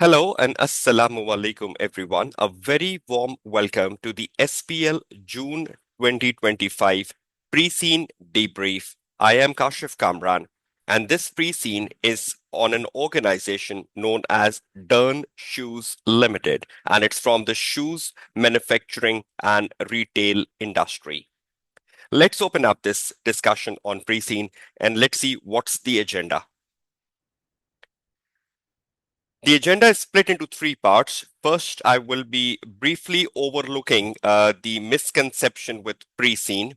Hello and assalamu alaikum everyone. A very warm welcome to the SBL June 2025 pre-scene debrief. I am Kashif Kamran and this pre-scene is on an organization known as Dearn Shoes Limited, and it's from the shoes manufacturing and retail industry. Let's open up this discussion on pre-scene and let's see what's the agenda. The agenda is split into three parts. First, I will be briefly overlooking the misconception with pre-scene.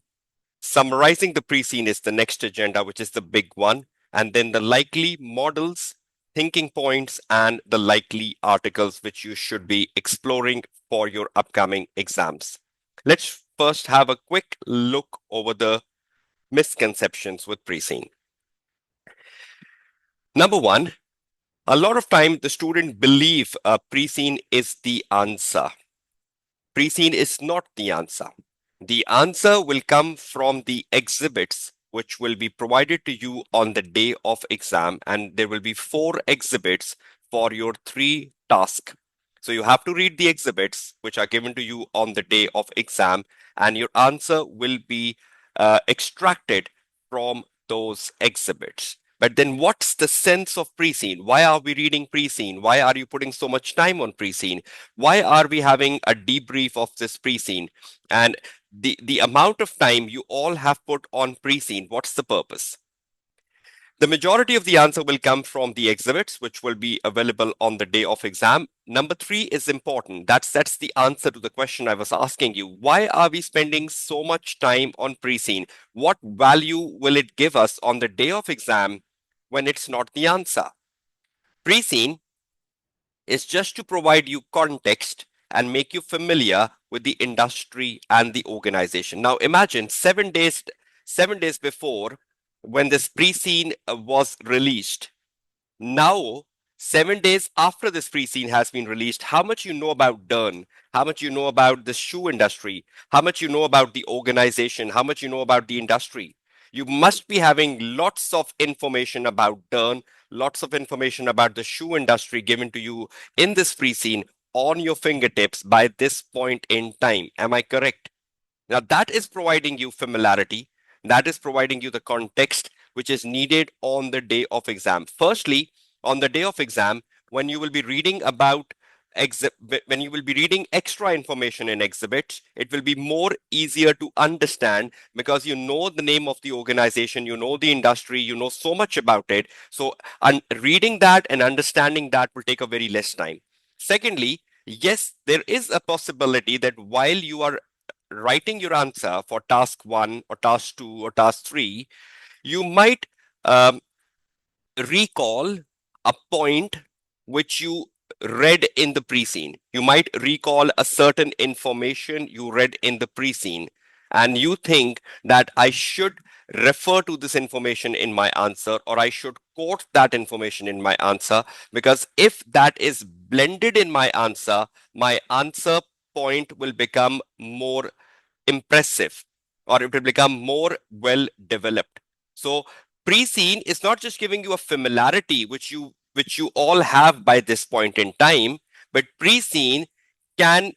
Summarizing the pre-scene is the next agenda, which is the big one. And then the likely models, thinking points, and the likely articles which you should be exploring for your upcoming exams. Let's first have a quick look over the misconceptions with pre-scene. Number one, a lot of time the student believe pre-scene is the answer. Pre-scene is not the answer. The answer will come from the exhibits which will be provided to you on the day of exam, and there will be 4 exhibits for your 3 tasks. So you have to read the exhibits which are given to you on the day of exam, and your answer will be extracted from those exhibits. But then what's the sense of pre-scene? Why are we reading pre-scene? Why are you putting so much time on pre-scene? Why are we having a debrief of this pre-scene? And the amount of time you all have put on pre-scene, what's the purpose? The majority of the answer will come from the exhibits, which will be available on the day of exam. Number 3 is important. That's the answer to the question I was asking you. Why are we spending so much time on pre-scene? What value will it give us on the day of exam when it's not the answer? Pre-scene is just to provide you context and make you familiar with the industry and the organization. Now imagine 7 days before, when this pre-scene was released. Now 7 days after this pre-scene has been released, how much you know about Dearn, how much you know about the shoe industry, how much you know about the organization, how much you know about the industry. You must be having lots of information about Dearn, lots of information about the shoe industry given to you in this pre-scene on your fingertips by this point in time. Am I correct? Now that is providing you familiarity, that is providing you the context which is needed on the day of exam. Firstly, on the day of exam, when you will be reading about when you will be reading extra information in exhibits, it will be more easier to understand because you know the name of the organization, you know the industry, you know so much about it. So reading that and understanding that will take a very less time. Secondly, yes, there is a possibility that while you are writing your answer for task 1 or task 2 or task 3, you might um, recall a point which you read in the pre-scene. You might recall a certain information you read in the pre-scene, and you think that I should refer to this information in my answer, or I should quote that information in my answer, because if that is blended in my answer point will become more impressive, or it will become more well developed. So pre-scene is not just giving you a familiarity which you all have by this point in time, but pre-scene can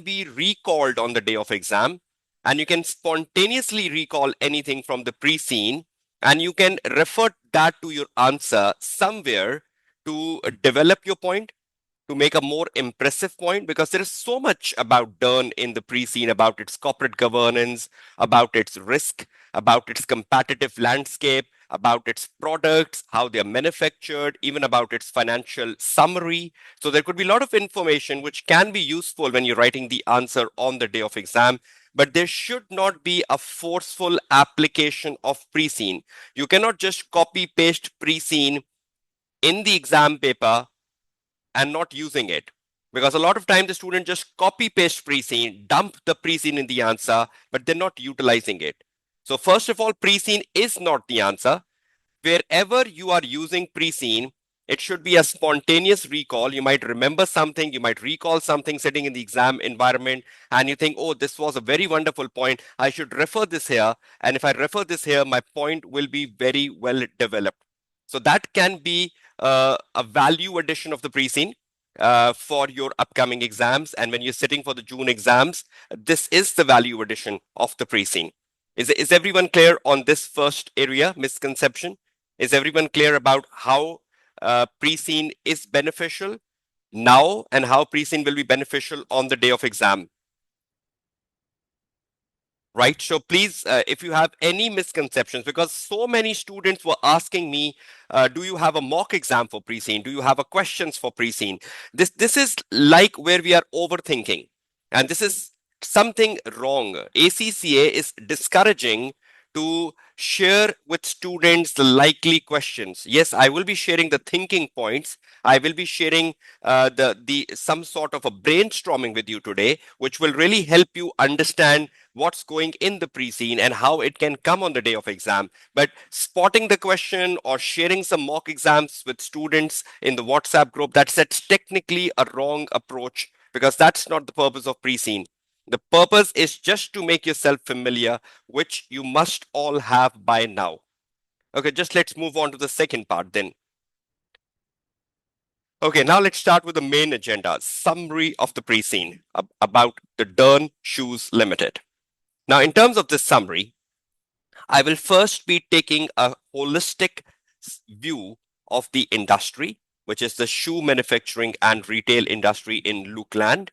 be recalled on the day of exam, and you can spontaneously recall anything from the pre-scene, and you can refer that to your answer somewhere to develop your point, to make a more impressive point, because there is so much about Dearn in the pre-scene, about its corporate governance, about its risk, about its competitive landscape, about its products, how they are manufactured, even about its financial summary. So there could be a lot of information which can be useful when you're writing the answer on the day of exam, but there should not be a forceful application of pre-scene. You cannot just copy paste pre-scene in the exam paper and not using it. Because a lot of time the student just copy paste pre-scene, dump the pre-scene in the answer, but they're not utilizing it. So first of all, pre-scene is not the answer. Wherever you are using pre-scene, it should be a spontaneous recall. You might remember something, you might recall something sitting in the exam environment, and you think, oh, this was a very wonderful point. I should refer this here. And if I refer this here, my point will be very well developed. So that can be a value addition of the pre-scene. for your upcoming exams. And when you're sitting for the June exams, this is the value addition of the pre-seen. Is everyone clear on this first area, misconception? Is everyone clear about how pre-seen is beneficial now and how pre-seen will be beneficial on the day of exam? Right. So please, if you have any misconceptions, because so many students were asking me, do you have a mock exam for pre-seen? Do you have a questions for pre-seen? This is like where we are overthinking, and this is something wrong. ACCA is discouraging to share with students the likely questions. Yes, I will be sharing the thinking points. I will be sharing the some sort of a brainstorming with you today, which will really help you understand what's going in the pre-seen and how it can come on the day of exam. But spotting the question or sharing some mock exams with students in the WhatsApp group, that's technically a wrong approach, because that's not the purpose of pre-seen. The purpose is just to make yourself familiar, which you must all have by now. Okay, just let's move on to the second part then. Okay, now let's start with the main agenda, summary of the pre-seen about the Dearn Shoes Limited. Now, in terms of this summary, I will first be taking a holistic view of the industry, which is the shoe manufacturing and retail industry in Lucland.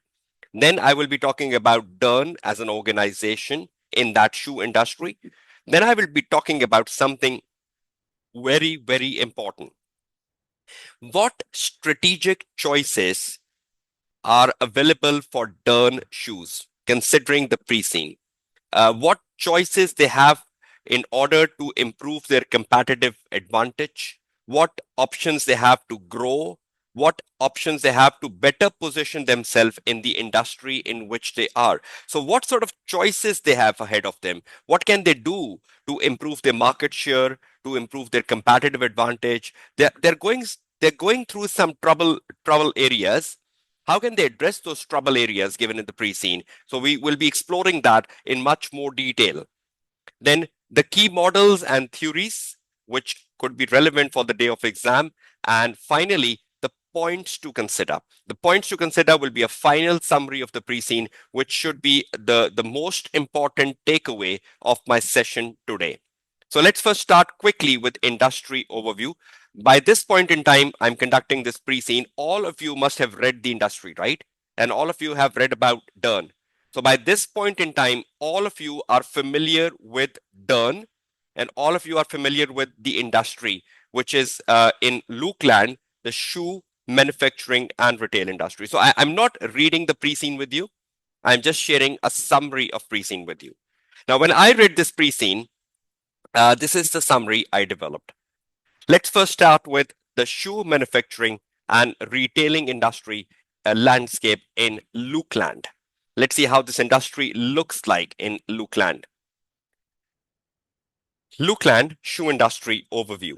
Then I will be talking about Dearn as an organization in that shoe industry. Then I will be talking about something very, very important. What strategic choices are available for Dearn shoes, considering the pre-seen? What choices they have in order to improve their competitive advantage, what options they have to grow, what options they have to better position themselves in the industry in which they are. So what sort of choices they have ahead of them? What can they do to improve their market share, to improve their competitive advantage? They're going through some trouble areas. How can they address those trouble areas given in the pre-seen? So we will be exploring that in much more detail. Then the key models and theories, which could be relevant for the day of exam. And finally, the points to consider. The points to consider will be a final summary of the pre-seen, which should be the most important takeaway of my session today. So let's first start quickly with industry overview. By this point in time, I'm conducting this pre-seen. All of you must have read the industry, right? And all of you have read about Dearn. So by this point in time, all of you are familiar with Dearn, and all of you are familiar with the industry, which is in Lucland, the shoe manufacturing and retail industry. So I'm not reading the pre-seen with you. I'm just sharing a summary of pre-seen with you. Now, when I read this pre-seen, this is the summary I developed. Let's first start with the shoe manufacturing and retailing industry landscape in Lucland. Let's see how this industry looks like in Lucland. Lucland shoe industry overview.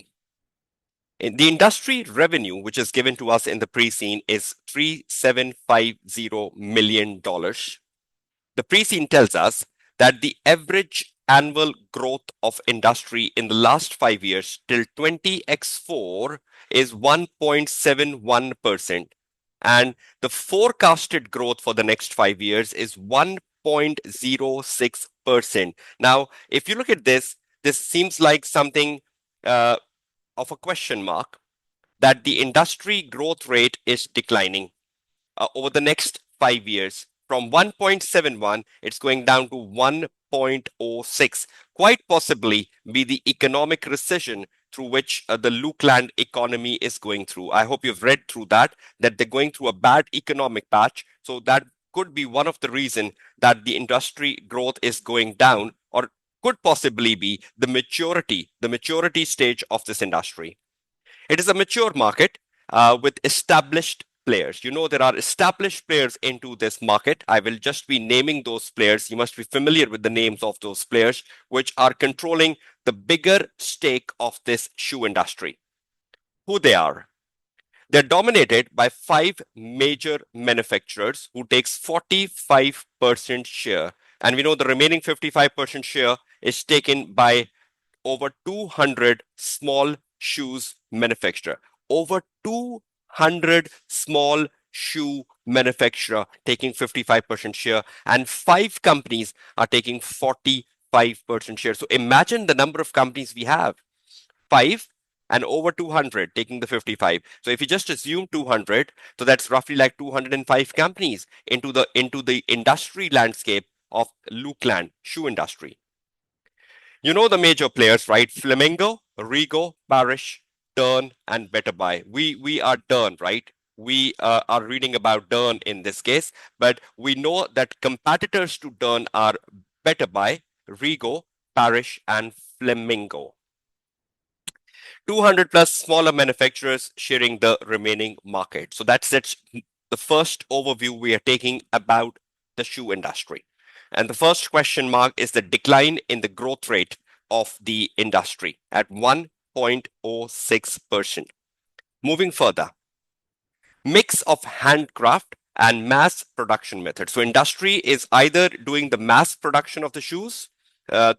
The industry revenue, which is given to us in the pre-seen, is $3,750 million. The pre-seen tells us that the average annual growth of industry in the last 5 years till 20x4 is 1.71%. And the forecasted growth for the next 5 years is 1.06%. Now, if you look at this, this seems like something of a question mark, that the industry growth rate is declining over the next 5 years. From 1.71, it's going down to 1.06. Quite possibly be the economic recession through which the Lucland economy is going through. I hope you've read through that they're going through a bad economic patch. So that could be one of the reasons that the industry growth is going down, or could possibly be the maturity stage of this industry. It is a mature market with established players. You know, there are established players into this market. I will just be naming those players. You must be familiar with the names of those players, which are controlling the bigger stake of this shoe industry. Who they are? They're dominated by five major manufacturers who takes 45% share. And we know the remaining 55% share is taken by over 200 small shoes manufacturer. Over 200 small shoe manufacturer taking 55% share, and 5 companies are taking 45% share. So imagine the number of companies we have. 5 and over 200 taking the 55. So if you just assume 200, so that's roughly like 205 companies into the industry landscape of Lucland shoe industry. You know the major players, right? Flamingo, Rego, Parish, Dearn, and Better Buy. We are Dearn, right? We are reading about Dearn in this case, but we know that competitors to Dearn are Better Buy, Rego, Parish, and Flamingo. 200 plus smaller manufacturers sharing the remaining market. So that's the first overview we are taking about the shoe industry. And the first question mark is the decline in the growth rate of the industry at 1.06%. Moving further, mix of handcraft and mass production methods. So industry is either doing the mass production of the shoes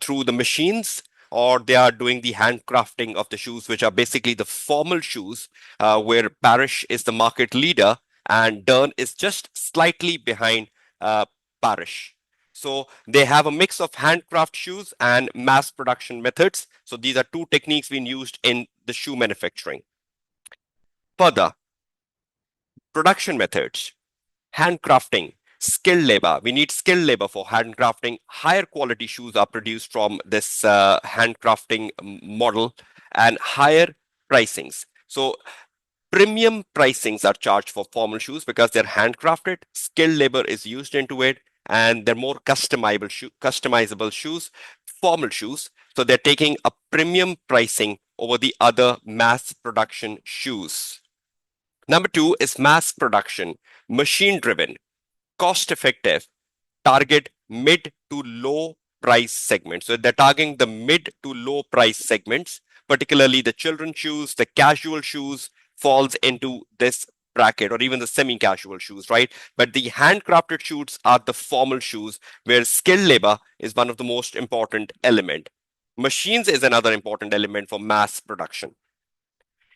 through the machines, or they are doing the handcrafting of the shoes, which are basically the formal shoes, where Parish is the market leader and Dearn is just slightly behind Parish. So they have a mix of handcraft shoes and mass production methods. So these are two techniques being used in the shoe manufacturing. Further, production methods, handcrafting, skilled labor. We need skilled labor for handcrafting. Higher quality shoes are produced from this handcrafting model, and higher pricings. So premium pricings are charged for formal shoes because they're handcrafted. Skilled labor is used into it, and they're more customizable shoes, formal shoes. So they're taking a premium pricing over the other mass production shoes. Number 2 is mass production, machine driven, cost effective, target mid to low price segments. So they're targeting the mid to low price segments, particularly the children's shoes, the casual shoes falls into this bracket, or even the semi-casual shoes, right? But the handcrafted shoes are the formal shoes, where skilled labor is one of the most important element. Machines is another important element for mass production.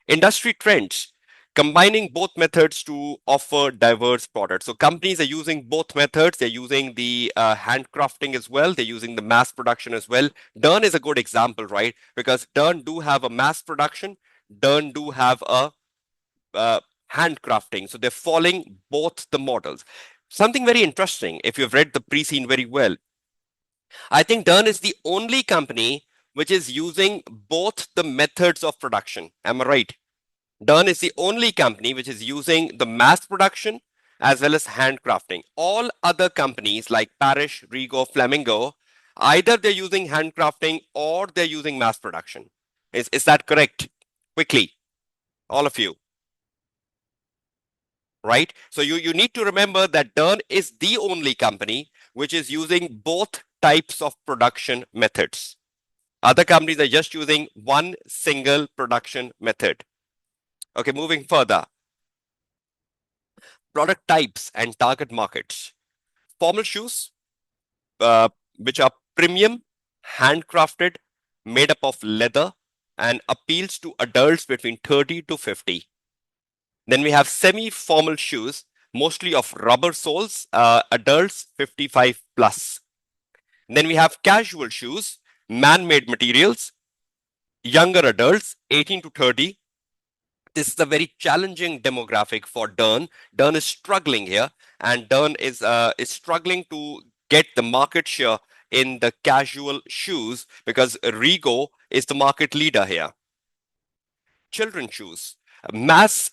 Industry trends, combining both methods to offer diverse products. So companies are using both methods. They're using the handcrafting as well. They're using the mass production as well. Dearn is a good example, right? Because Dearn do have a mass production. Dearn do have a handcrafting. So they're following both the models. Something very interesting, if you've read the pre-scene very well, I think Dearn is the only company which is using both the methods of production. Am I right? Dearn is the only company which is using the mass production as well as handcrafting. All other companies like Parish, Rego, Flamingo, either they're using handcrafting or they're using mass production. Is that correct? Quickly, all of you. Right? So you need to remember that Dearn is the only company which is using both types of production methods. Other companies are just using one single production method. Okay, moving further. Product types and target markets. Formal shoes, which are premium, handcrafted, made up of leather, and appeals to adults between 30 to 50. Then we have semi-formal shoes, mostly of rubber soles, adults 55 plus. Then we have casual shoes, man-made materials, younger adults 18 to 30. This is a very challenging demographic for Dearn. Dearn is struggling here, and Dearn is struggling to get the market share in the casual shoes because Rego is the market leader here. Children's shoes, mass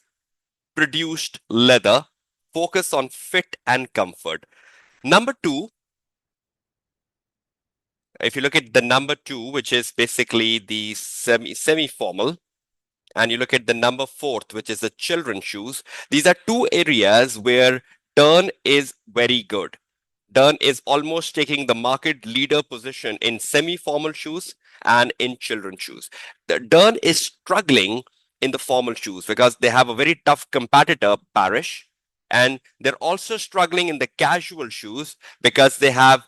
produced leather, focus on fit and comfort. Number 2, if you look at the number 2, which is basically the semi-formal, and you look at the number 4th, which is the children's shoes, these are two areas where Dearn is very good. Dearn is almost taking the market leader position in semi-formal shoes and in children's shoes. Dearn is struggling in the formal shoes because they have a very tough competitor, Parish, and they're also struggling in the casual shoes because they have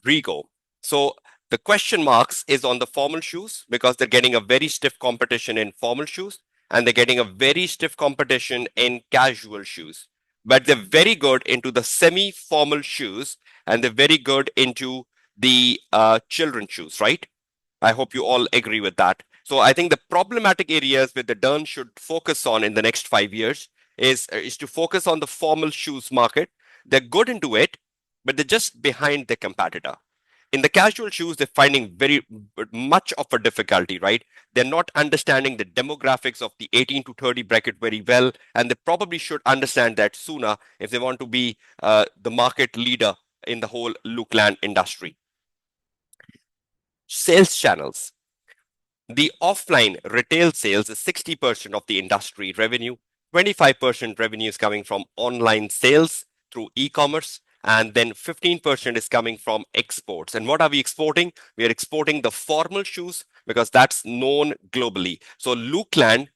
Rego. So the question marks is on the formal shoes because they're getting a very stiff competition in formal shoes, and they're getting a very stiff competition in casual shoes. but they're very good into the semi-formal shoes, and they're very good into the children's shoes, right? I hope you all agree with that. So I think the problematic areas where the Dern should focus on in the next 5 years is to focus on the formal shoes market. They're good into it, but they're just behind their competitor. In the casual shoes, they're finding very much of a difficulty, right? They're not understanding the demographics of the 18 to 30 bracket very well, and they probably should understand that sooner if they want to be the market leader in the whole Lucland industry. Sales channels. The offline retail sales is 60% of the industry revenue. 25% revenue is coming from online sales through e-commerce, and then 15% is coming from exports. And what are we exporting? We are exporting the formal shoes because that's known globally. So Lucland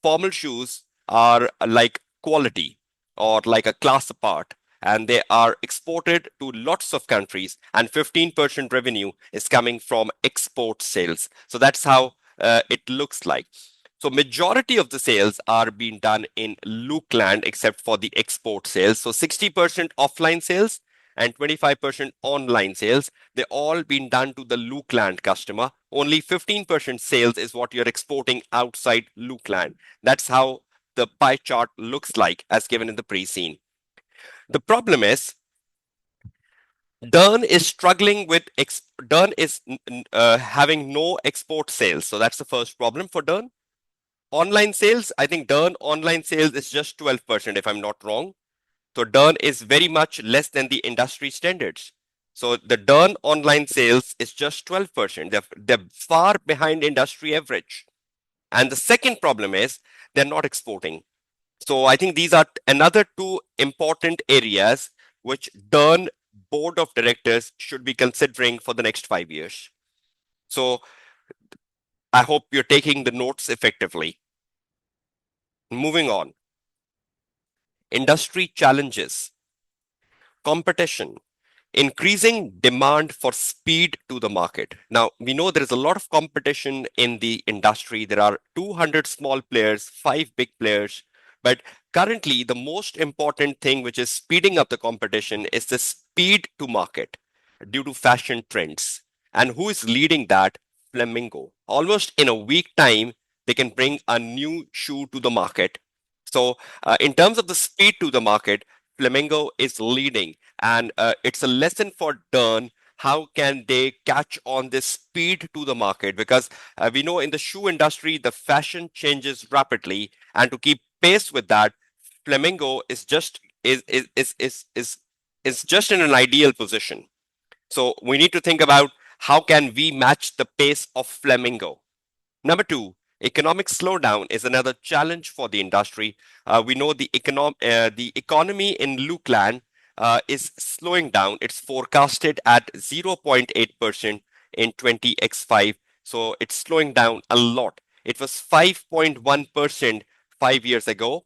formal shoes are like quality or like a class apart, and they are exported to lots of countries, and 15% revenue is coming from export sales. So that's how it looks like. So majority of the sales are being done in Lucland except for the export sales. So 60% offline sales and 25% online sales. They're all being done to the Lucland customer. Only 15% sales is what you're exporting outside Lucland. That's how the pie chart looks like as given in the pre-scene. The problem is Dern is struggling with Dern is having no export sales. So that's the first problem for Dern. Online sales, I think Dern online sales is just 12%, if I'm not wrong. So Dern is very much less than the industry standards. So the Dern online sales is just 12%. They're far behind industry average. And the second problem is they're not exporting. So I think these are another two important areas which Dern board of directors should be considering for the next 5 years. So I hope you're taking the notes effectively. Moving on. Industry challenges, competition, increasing demand for speed to the market. Now, we know there is a lot of competition in the industry. There are 200 small players, 5 big players. But currently, the most important thing which is speeding up the competition is the speed to market due to fashion trends. And who is leading that? Flamingo. Almost in a week time, they can bring a new shoe to the market. So, in terms of the speed to the market, Flamingo is leading, and it's a lesson for Dern. How can they catch on this speed to the market? Because we know in the shoe industry, the fashion changes rapidly, and to keep pace with that, Flamingo is just in an ideal position. So we need to think about how can we match the pace of Flamingo. Number two, economic slowdown is another challenge for the industry. We know the economy in Lucland is slowing down. It's forecasted at 0.8% in 20x5. So it's slowing down a lot. It was 5.1% 5 years ago.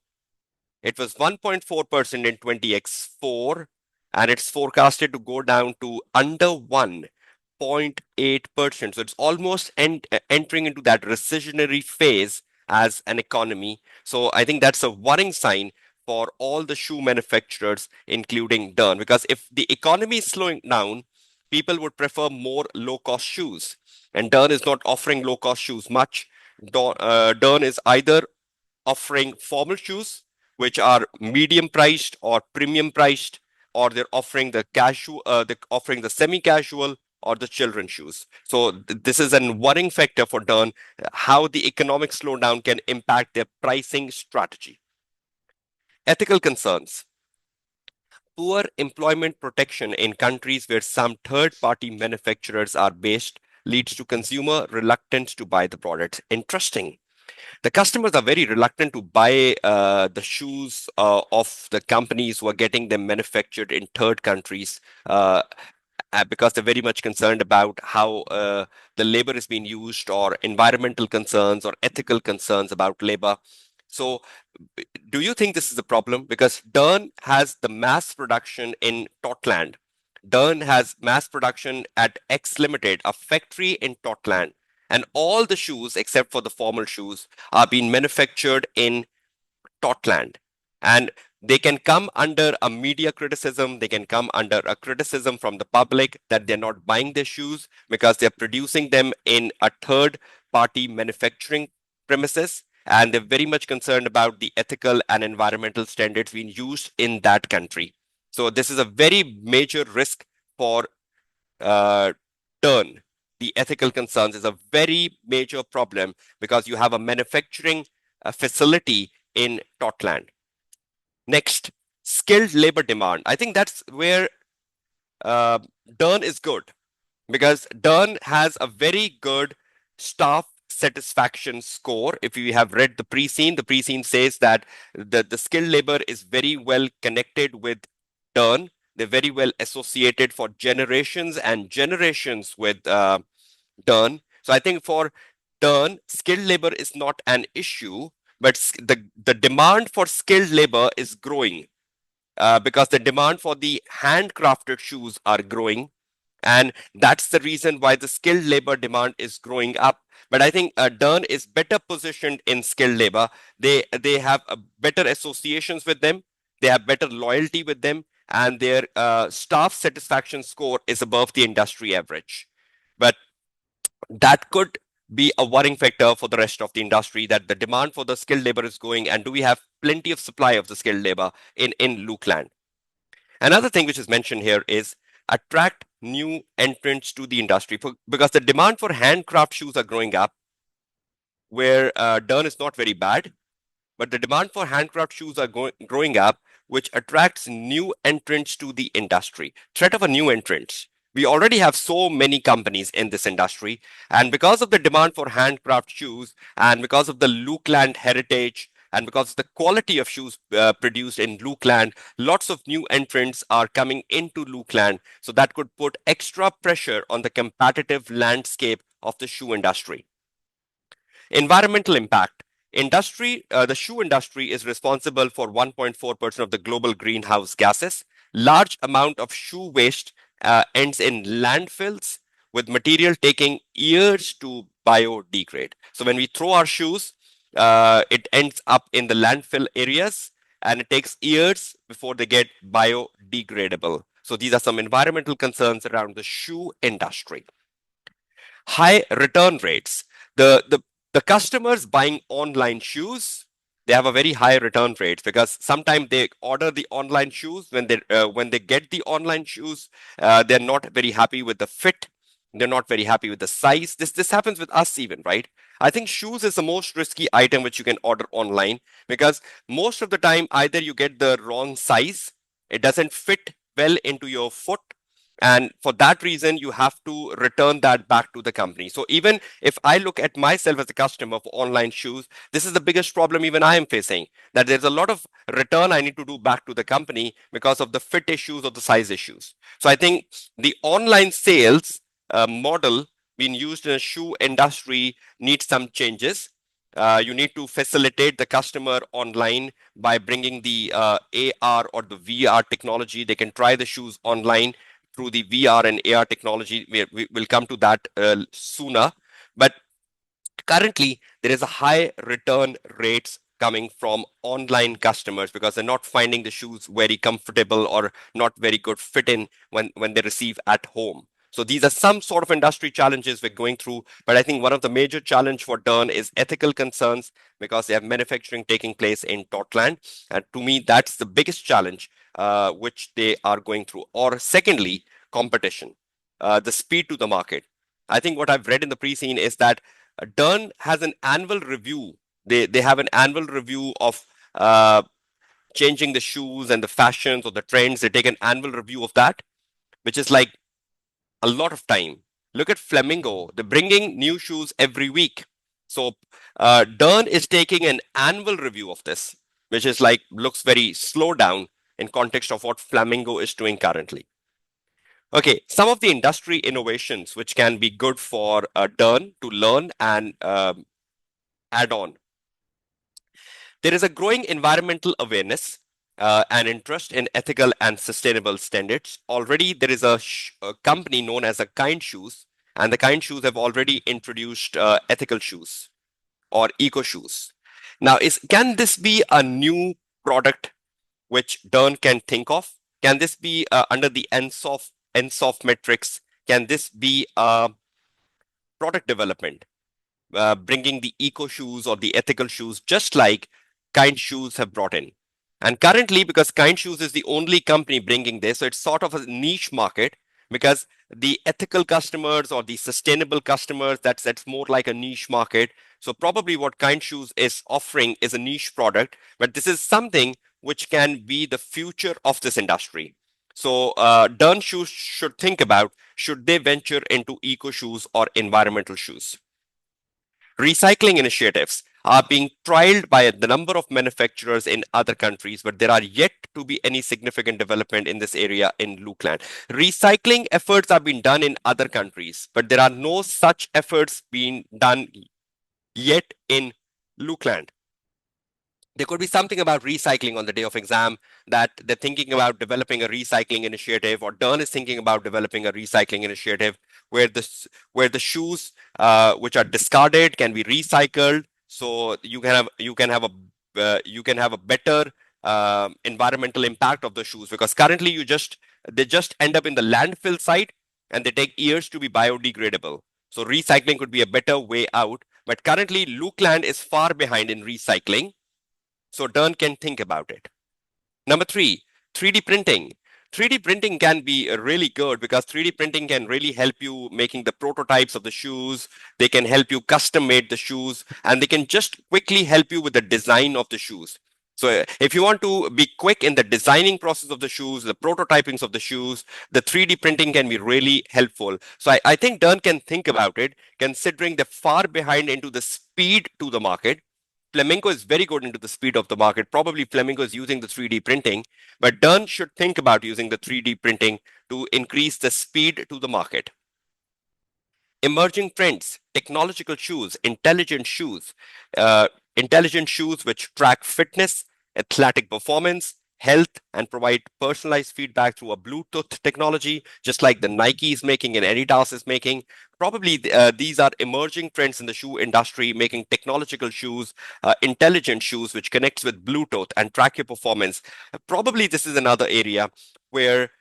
It was 1.4% in 20x4, and it's forecasted to go down to under 1.8%. So it's almost entering into that recessionary phase as an economy. So I think that's a worrying sign for all the shoe manufacturers, including Dern, because if the economy is slowing down, people would prefer more low-cost shoes. And Dern is not offering low-cost shoes much. Dern is either offering formal shoes, which are medium priced or premium priced, or they're offering they're offering the semi-casual or the children's shoes. So this is a worrying factor for Dern, how the economic slowdown can impact their pricing strategy. Ethical concerns. Poor employment protection in countries where some third-party manufacturers are based leads to consumer reluctance to buy the product. Interesting. The customers are very reluctant to buy the shoes of the companies who are getting them manufactured in third countries because they're very much concerned about how the labor is being used, or environmental concerns or ethical concerns about labor. So do you think this is a problem? Because Dern has the mass production in Totland. Dern has mass production at X Limited, a factory in Totland. And all the shoes, except for the formal shoes, are being manufactured in Totland. And They can come under a media criticism. They can come under a criticism from the public that they're not buying their shoes because they're producing them in a third party manufacturing premises. And they're very much concerned about the ethical and environmental standards being used in that country. So this is a very major risk for uh, Dearn. The ethical concerns is a very major problem because you have a manufacturing facility in Totland. Next, skilled labor demand. I think that's where uh, Dearn is good because Dearn has a very good staff satisfaction score. If you have read the pre-scene says that the skilled labor is very well connected with Dearn. They're very well associated for generations and generations with Dearn. So I think for Dearn, skilled labor is not an issue, but the demand for skilled labor is growing because the demand for the handcrafted shoes are growing, and that's the reason why the skilled labor demand is growing up. But I think Dearn is better positioned in skilled labor. They have better associations with them. They have better loyalty with them, and their staff satisfaction score is above the industry average. But that could be a worrying factor for the rest of the industry, that the demand for the skilled labor is going, and do we have plenty of supply of the skilled labor in Lucland? Another thing which is mentioned here is attract new entrants to the industry because the demand for handcraft shoes are growing up, where Dearn is not very bad, but the demand for handcraft shoes are growing up, which attracts new entrants to the industry. Threat of a new entrant. We already have so many companies in this industry, and because of the demand for handcraft shoes, and because of the Lucland heritage, and because of the quality of shoes produced in Lucland, lots of new entrants are coming into Lucland. So that could put extra pressure on the competitive landscape of the shoe industry. Environmental impact. The shoe industry is responsible for 1.4% of the global greenhouse gases. Large amount of shoe waste ends in landfills, with material taking years to biodegrade. So when we throw our shoes, it ends up in the landfill areas, and it takes years before they get biodegradable. So these are some environmental concerns around the shoe industry. High return rates. The customers buying online shoes, they have a very high return rates because sometimes they order the online shoes. When they get the online shoes, they're not very happy with the fit. They're not very happy with the size. This happens with us even, right? I think shoes is the most risky item which you can order online because most of the time either you get the wrong size, it doesn't fit well into your foot, and for that reason you have to return that back to the company. So even if I look at myself as a customer for online shoes, this is the biggest problem even I am facing, that there's a lot of return I need to do back to the company because of the fit issues or the size issues. So I think the online sales model being used in a shoe industry needs some changes. You need to facilitate the customer online by bringing the AR or the VR technology. They can try the shoes online through the VR and AR technology. We will come to that sooner. But currently, there is a high return rates coming from online customers because they're not finding the shoes very comfortable or not very good fit in when they receive at home. So these are some sort of industry challenges we're going through. But I think one of the major challenge for Dearn is ethical concerns because they have manufacturing taking place in Totland. And to me, that's the biggest challenge which they are going through. Or secondly, competition, the speed to the market. I think what I've read in the pre-scene is that Dearn has an annual review. They have an annual review of changing the shoes and the fashions or the trends. They take an annual review of that, which is like a lot of time. Look at Flamingo. They're bringing new shoes every week. So Dearn is taking an annual review of this, which is like looks very slow down in context of what Flamingo is doing currently. Okay, some of the industry innovations which can be good for Dearn to learn and add on. There is a growing environmental awareness and interest in ethical and sustainable standards. Already, there is a company known as a Kind Shoes, and the Kind Shoes have already introduced ethical shoes or eco shoes. Now, can this be a new product which Dearn can think of? Can this be under the NSOF metrics? Can this be product development, bringing the eco shoes or the ethical shoes, just like Kind Shoes have brought in? And currently, because Kind Shoes is the only company bringing this, so it's sort of a niche market, because the ethical customers or the sustainable customers, that's more like a niche market. So probably what Kind Shoes is offering is a niche product, but this is something which can be the future of this industry. So Dern Shoes should think about, should they venture into eco shoes or environmental shoes? Recycling initiatives are being trialed by the number of manufacturers in other countries, but there are yet to be any significant development in this area in Lucland. Recycling efforts are being done in other countries, but there are no such efforts being done yet in Lucland. There could be something about recycling on the day of exam, that they're thinking about developing a recycling initiative, or Dern is thinking about developing a recycling initiative where the shoes which are discarded can be recycled, so you can have a better environmental impact of the shoes, because currently they just end up in the landfill site and they take years to be biodegradable. So recycling could be a better way out, but currently Lucland is far behind in recycling, so Dern can think about it. Number three, 3D printing. 3D printing can be really good, because 3D printing can really help you making the prototypes of the shoes. They can help you custom made the shoes, and they can just quickly help you with the design of the shoes. So if you want to be quick in the designing process of the shoes, the prototypings of the shoes, the 3D printing can be really helpful. So I think Dern can think about it, considering they're far behind into the speed to the market. Flamenco is very good into the speed of the market. Probably Flamenco is using the 3D printing, but Dern should think about using the 3D printing to increase the speed to the market. Emerging trends, technological shoes, intelligent shoes which track fitness, athletic performance, health, and provide personalized feedback through a Bluetooth technology, just like the Nike is making and Adidas is making. Probably these are emerging trends in the shoe industry, making technological shoes, intelligent shoes, which connects with Bluetooth and track your performance. Probably this is another area where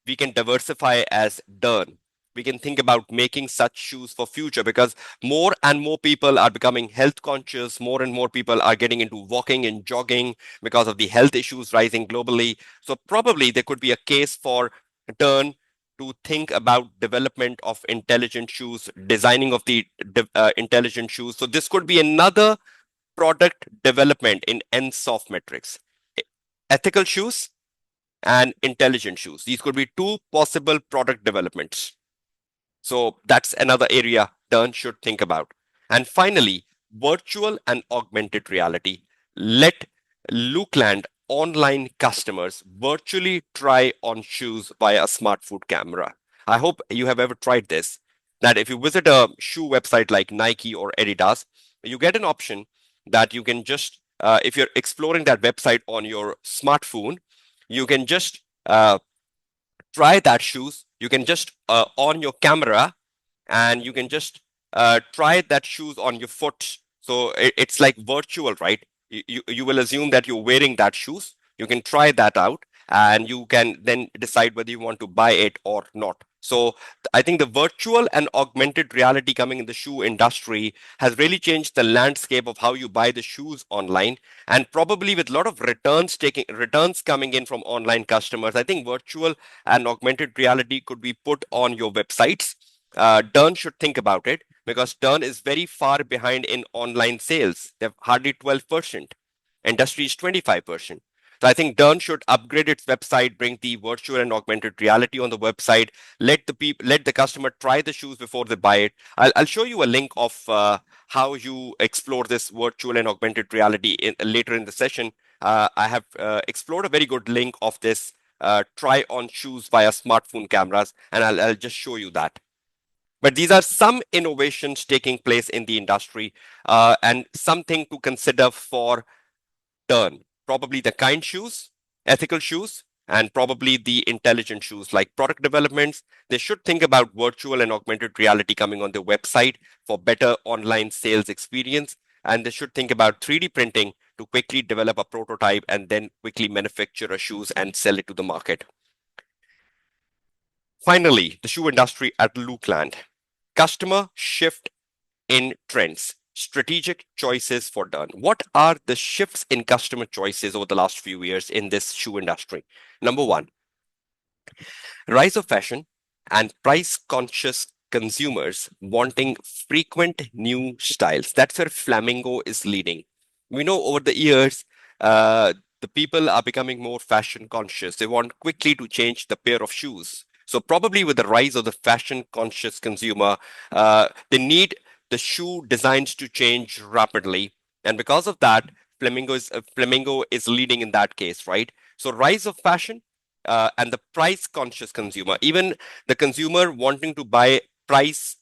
we can diversify as Dern. We can think about making such shoes for future, because more and more people are becoming health conscious. More and more people are getting into walking and jogging because of the health issues rising globally. So probably there could be a case for Dern to think about development of intelligent shoes, designing of the intelligent shoes. So this could be another product development in NSOF metrics. Ethical shoes and intelligent shoes. These could be two possible product developments. So that's another area Dern should think about. And finally, virtual and augmented reality. Let Lucland online customers virtually try on shoes via a smart food camera. I hope you have ever tried this. That if you visit a shoe website like Nike or Adidas, you get an option that you can just, if you're exploring that website on your smartphone, you can just try that shoes. You can just on your camera, and you can just try that shoes on your foot. So it's like virtual, right? You will assume that you're wearing that shoes. You can try that out, and you can then decide whether you want to buy it or not. So I think the virtual and augmented reality coming in the shoe industry has really changed the landscape of how you buy the shoes online. And probably with a lot of returns coming in from online customers, I think virtual and augmented reality could be put on your websites. Dern should think about it, because Dern is very far behind in online sales. They've hardly 12%. Industry is 25%. So I think Dern should upgrade its website, bring the virtual and augmented reality on the website, let the customer try the shoes before they buy it. I'll show you a link of how you explore this virtual and augmented reality later in the session. I have explored a very good link of this try on shoes via smartphone cameras, and I'll just show you that. But these are some innovations taking place in the industry, and something to consider for Dern. Probably the kind shoes, ethical shoes, and probably the intelligent shoes, like product developments. They should think about virtual and augmented reality coming on their website for better online sales experience. and they should think about 3D printing to quickly develop a prototype and then quickly manufacture a shoes and sell it to the market. Finally, the shoe industry at Lucland. Customer shift in trends, strategic choices for Dearn. What are the shifts in customer choices over the last few years in this shoe industry? Number one, rise of fashion and price conscious consumers wanting frequent new styles. That's where Flamingo is leading. We know over the years, the people are becoming more fashion conscious. They want quickly to change the pair of shoes. So, probably with the rise of the fashion conscious consumer, they need the shoe designs to change rapidly. And because of that, Flamingo is leading in that case, right? So, rise of fashion and the price conscious consumer, even the consumer wanting to buy price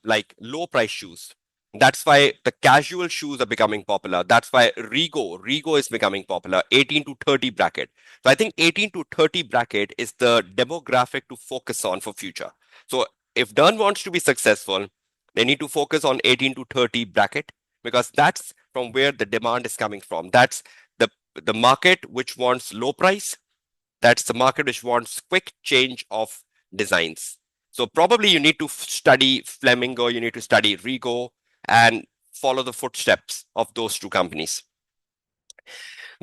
like low price shoes. That's why the casual shoes are becoming popular. That's why Rego is becoming popular, 18 to 30 bracket. So I think 18 to 30 bracket is the demographic to focus on for future. So if Dern wants to be successful, they need to focus on 18 to 30 bracket because that's from where the demand is coming from. That's the market which wants low price, that's the market which wants quick change of designs. So probably you need to study Flamingo, you need to study Rego, and follow the footsteps of those two companies.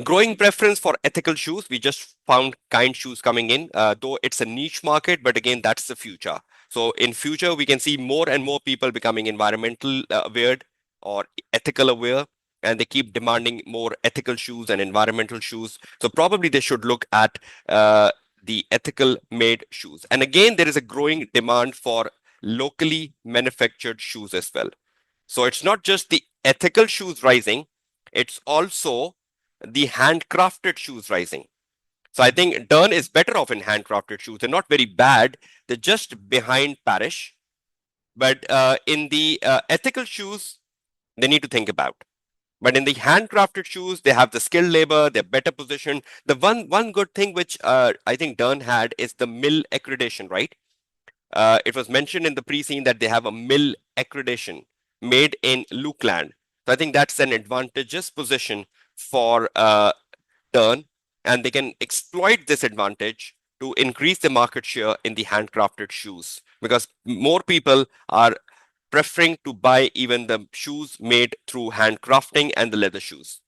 Growing preference for ethical shoes. We just found kind shoes coming in, though it's a niche market, but again, that's the future. So in future, we can see more and more people becoming environmental aware or ethical aware, and they keep demanding more ethical shoes and environmental shoes. So probably they should look at the ethical made shoes. And again, there is a growing demand for locally manufactured shoes as well. So it's not just the ethical shoes rising, it's also the handcrafted shoes rising. So I think Dern is better off in handcrafted shoes. They're not very bad. They're just behind Parish. But in the ethical shoes, they need to think about. But in the handcrafted shoes, they have the skilled labor, they're better positioned. The one good thing which I think Dern had is the mill accreditation, right? It was mentioned in the pre-scene that they have a mill accreditation made in Lucland. So I think that's an advantageous position for Dern, and they can exploit this advantage to increase the market share in the handcrafted shoes because more people are preferring to buy even the shoes made through handcrafting and the leather shoes.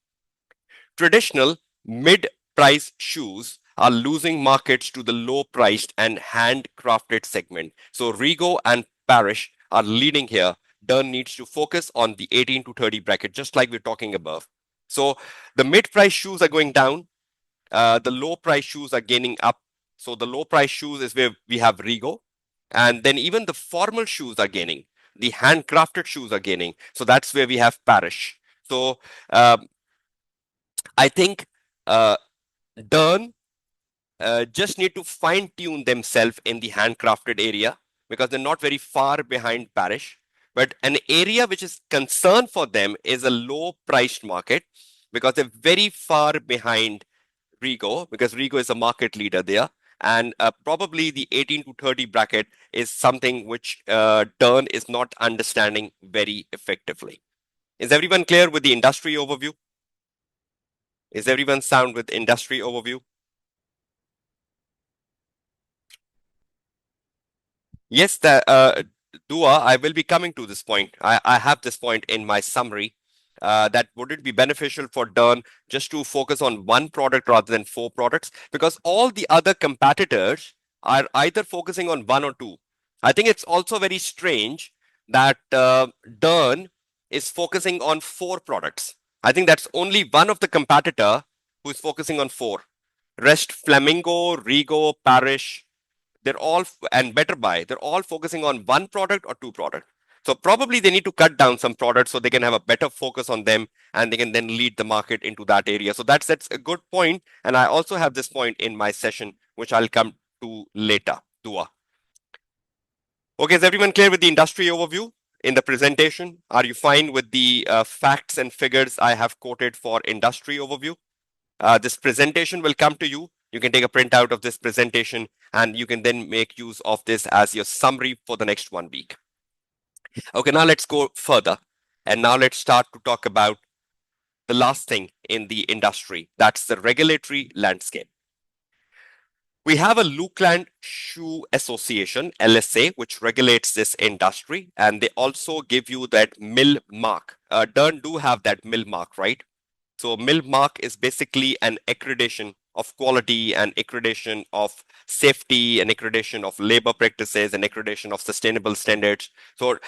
Traditional mid-price shoes are losing markets to the low-priced and handcrafted segment. So Rego and Parish are leading here. Dern needs to focus on the 18 to 30 bracket, just like we're talking above. So the mid-price shoes are going down. The low-price shoes are gaining up. So the low-price shoes is where we have Rego. And then even the formal shoes are gaining. The handcrafted shoes are gaining. So that's where we have Parish. So I think Dern just need to fine tune themselves in the handcrafted area because they're not very far behind Parish. But an area which is concern for them is a low priced market because they're very far behind Rego because Rego is a market leader there. And probably the 18 to 30 bracket is something which Dern is not understanding very effectively. Is everyone clear with the industry overview? Is everyone sound with industry overview? Yes, Dua, I will be coming to this point. I have this point in my summary. That would it be beneficial for Dern just to focus on one product rather than four products? Because all the other competitors are either focusing on one or two. I think it's also very strange that Dern is focusing on four products. I think that's only one of the competitor who is focusing on four. Rest Flamingo, Rego, Parish, they're all and Better Buy, they're all focusing on one product or two products. So probably they need to cut down some products so they can have a better focus on them and they can then lead the market into that area. So that's a good point. And I also have this point in my session, which I'll come to later. Dua. Okay, is everyone clear with the industry overview in the presentation? Are you fine with the facts and figures I have quoted for industry overview? This presentation will come to you. You can take a printout of this presentation and you can then make use of this as your summary for the next 1 week. Okay, now let's go further. And now let's start to talk about the last thing in the industry. That's the regulatory landscape. We have a Lucland Shoe Association, LSA, which regulates this industry, and they also give you that mill mark. Dearn do have that mill mark, right? So mill mark is basically an accreditation of quality, and accreditation of safety, and accreditation of labor practices, and accreditation of sustainable standards. So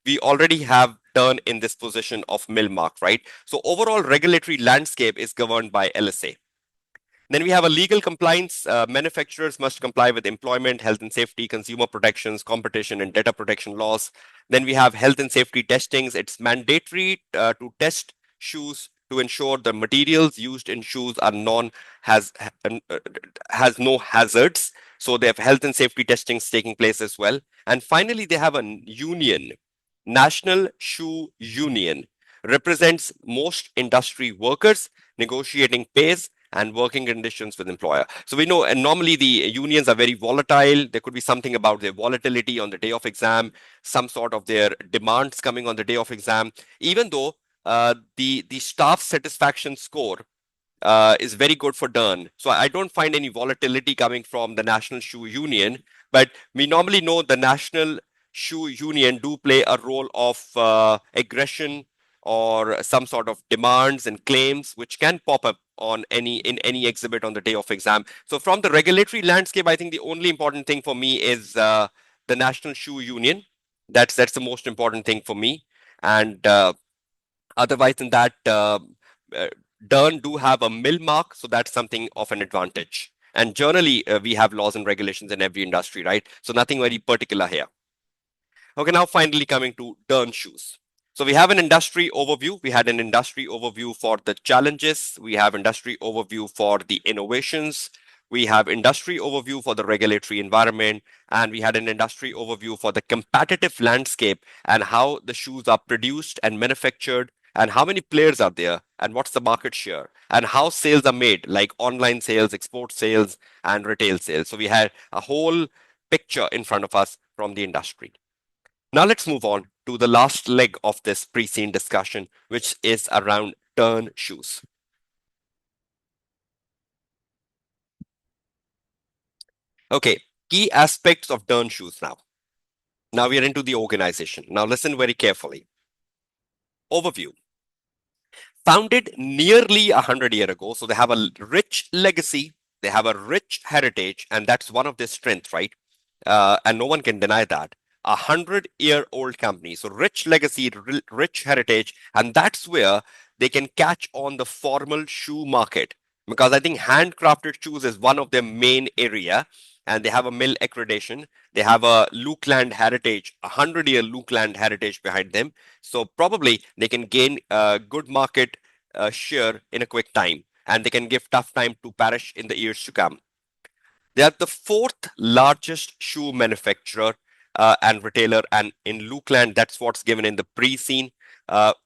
we already have Dearn in this position of mill mark, right? So overall regulatory landscape is governed by LSA. Then we have a legal compliance. Manufacturers must comply with employment, health and safety, consumer protections, competition and data protection laws. Then we have health and safety testings. It's mandatory to test shoes to ensure the materials used in shoes are has has no hazards. So they have health and safety testings taking place as well. And finally, they have a union, National Shoe Union, represents most industry workers, negotiating pays and working conditions with employer. So we know, and normally the unions are very volatile. There could be something about their volatility on the day of exam, some sort of their demands coming on the day of exam. Even though the staff satisfaction score is very good for Dearn. So I don't find any volatility coming from the National Shoe Union, but we normally know the National Shoe Union do play a role of aggression or some sort of demands and claims which can pop up on any exhibit on the day of exam. So from the regulatory landscape, I think the only important thing for me is the National Shoe Union. That's the most important thing for me. And otherwise than that, uh, Dearn do have a mill mark, so that's something of an advantage. And generally, we have laws and regulations in every industry, right? So nothing very particular here. Okay, now finally coming to Dearn shoes. So we have an industry overview. We had an industry overview for the challenges. We have industry overview for the innovations. We have industry overview for the regulatory environment. And we had an industry overview for the competitive landscape and how the shoes are produced and manufactured, and how many players are there, and what's the market share, and how sales are made, like online sales, export sales, and retail sales. So we had a whole picture in front of us from the industry. Now let's move on to the last leg of this pre-scene discussion, which is around Dearn shoes. Okay, key aspects of Dearn shoes now. Now we are into the organization. Now listen very carefully. Overview. Founded nearly 100 years ago, so they have a rich legacy, they have a rich heritage, and that's one of their strengths, right? And no one can deny that. 100-year-old company, so rich legacy, rich heritage, and that's where they can catch on the formal shoe market, because I think handcrafted shoes is one of their main area, and they have a mill accreditation. They have a Lucland heritage, 100-year Lucland heritage behind them. So probably they can gain a good market share in a quick time, and they can give tough time to Parish in the years to come. They are the fourth largest shoe manufacturer and retailer, and in Lucland, that's what's given in the pre-scene.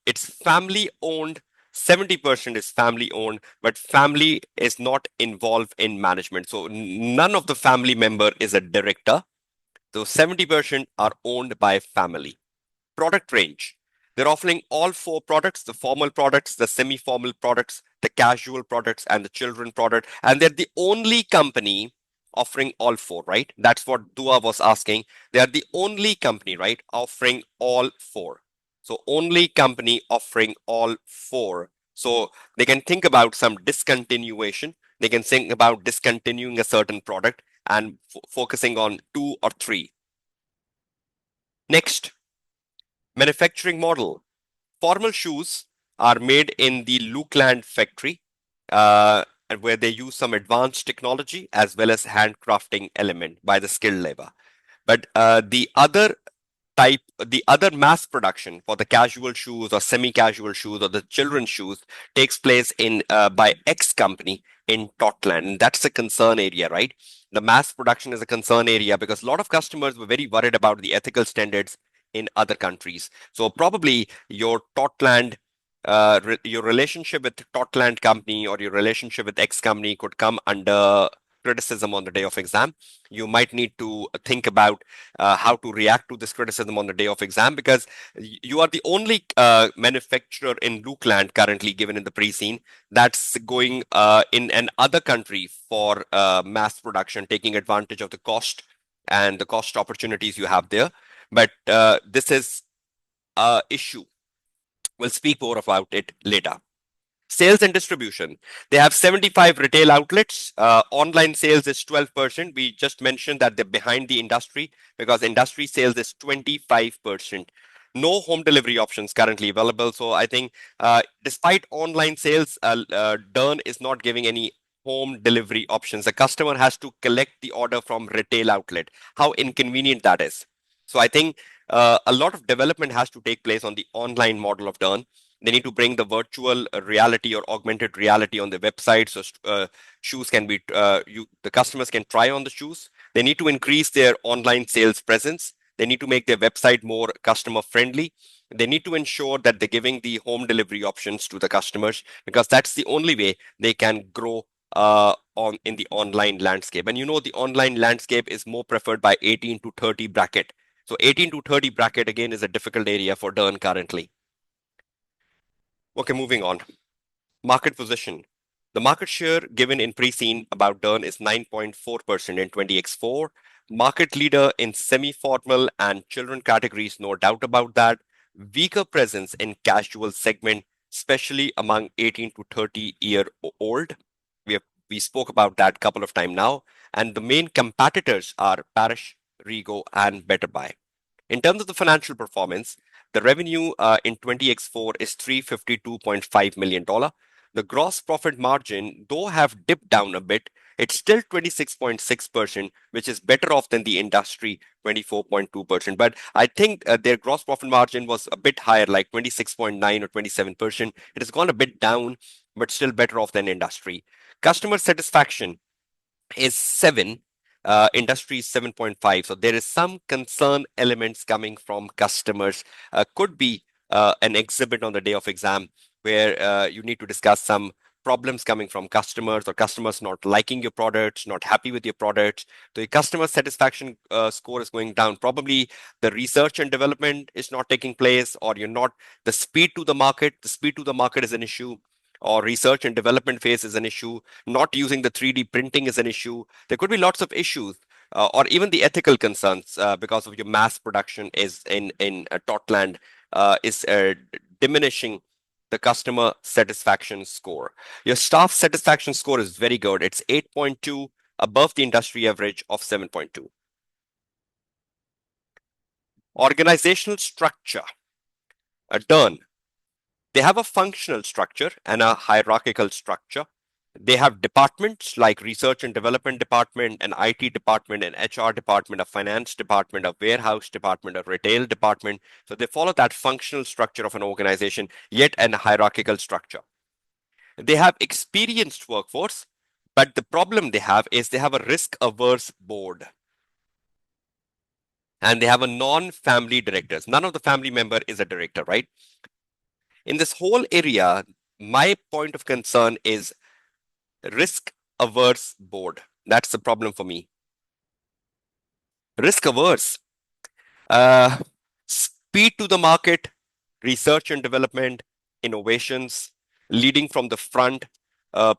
It's family owned. 70% is family owned, but family is not involved in management. So none of the family member is a director. So 70% are owned by family. Product range. They're offering all four products: the formal products, the semi-formal products, the casual products, and the children product. And they're the only company offering all four, right? That's what Dua was asking. They are the only company, right, offering all four. So only company offering all four. So they can think about some discontinuation. They can think about discontinuing a certain product and focusing on two or three. Next, manufacturing model. Formal shoes are made in the Lucland factory, and where they use some advanced technology as well as handcrafting element by the skilled labor. But the other mass production for the casual shoes or semi-casual shoes or the children's shoes takes place in by X company in Totland. And that's a concern area, right? The mass production is a concern area because a lot of customers were very worried about the ethical standards in other countries. So probably your Totland, your relationship with Totland company or your relationship with X company could come under criticism on the day of exam. You might need to think about how to react to this criticism on the day of exam, because you are the only manufacturer in Lucland currently given in the pre-scene that's going in another country for mass production, taking advantage of the cost and the cost opportunities you have there. But this is a issue. We'll speak more about it later. Sales and distribution. They have 75 retail outlets. Online sales is 12%. We just mentioned that they're behind the industry because industry sales is 25%. No home delivery options currently available. So I think despite online sales, Dearn is not giving any home delivery options. The customer has to collect the order from retail outlet. How inconvenient that is. So I think a lot of development has to take place on the online model of Dearn. They need to bring the virtual reality or augmented reality on the website, so shoes can be the customers can try on the shoes. They need to increase their online sales presence. They need to make their website more customer friendly. They need to ensure that they're giving the home delivery options to the customers, because that's the only way they can grow on in the online landscape. And you know, the online landscape is more preferred by 18 to 30 bracket. So 18 to 30 bracket again is a difficult area for Dearn currently. Okay, moving on. Market position. The market share given in pre-scene about Dearn is 9.4% in 20x4. Market leader in semi-formal and children categories, no doubt about that. Weaker presence in casual segment, especially among 18 to 30-year-old. We spoke about that a couple of times now. And the main competitors are Parish, Rego, and Better Buy. In terms of the financial performance, the revenue in 20x4 is $352.5 million. The gross profit margin, though have dipped down a bit, it's still 26.6%, which is better off than the industry 24.2%. But I think their gross profit margin was a bit higher, like 26.9 or 27%. It has gone a bit down, but still better off than industry. Customer satisfaction is 7, industry is 7.5. So there is some concern elements coming from customers. Could be an exhibit on the day of exam where you need to discuss some problems coming from customers, or customers not liking your products, not happy with your products. The customer satisfaction score is going down. Probably the research and development is not taking place, or you're not the speed to the market. The speed to the market is an issue, or research and development phase is an issue. Not using the 3D printing is an issue. There could be lots of issues, or even the ethical concerns because of your mass production is in Totland is diminishing the customer satisfaction score. Your staff satisfaction score is very good. It's 8.2, above the industry average of 7.2. Organizational structure. Dearn. They have a functional structure and a hierarchical structure. They have departments like research and development department, an IT department, an HR department, a finance department, a warehouse department, a retail department. So they follow that functional structure of an organization, yet an hierarchical structure. They have experienced workforce, but the problem they have is they have a risk-averse board. And they have a non-family directors. None of the family member is a director, right? In this whole area, my point of concern is risk averse board. That's the problem for me. Risk averse. Speed to the market, research and development, innovations, leading from the front.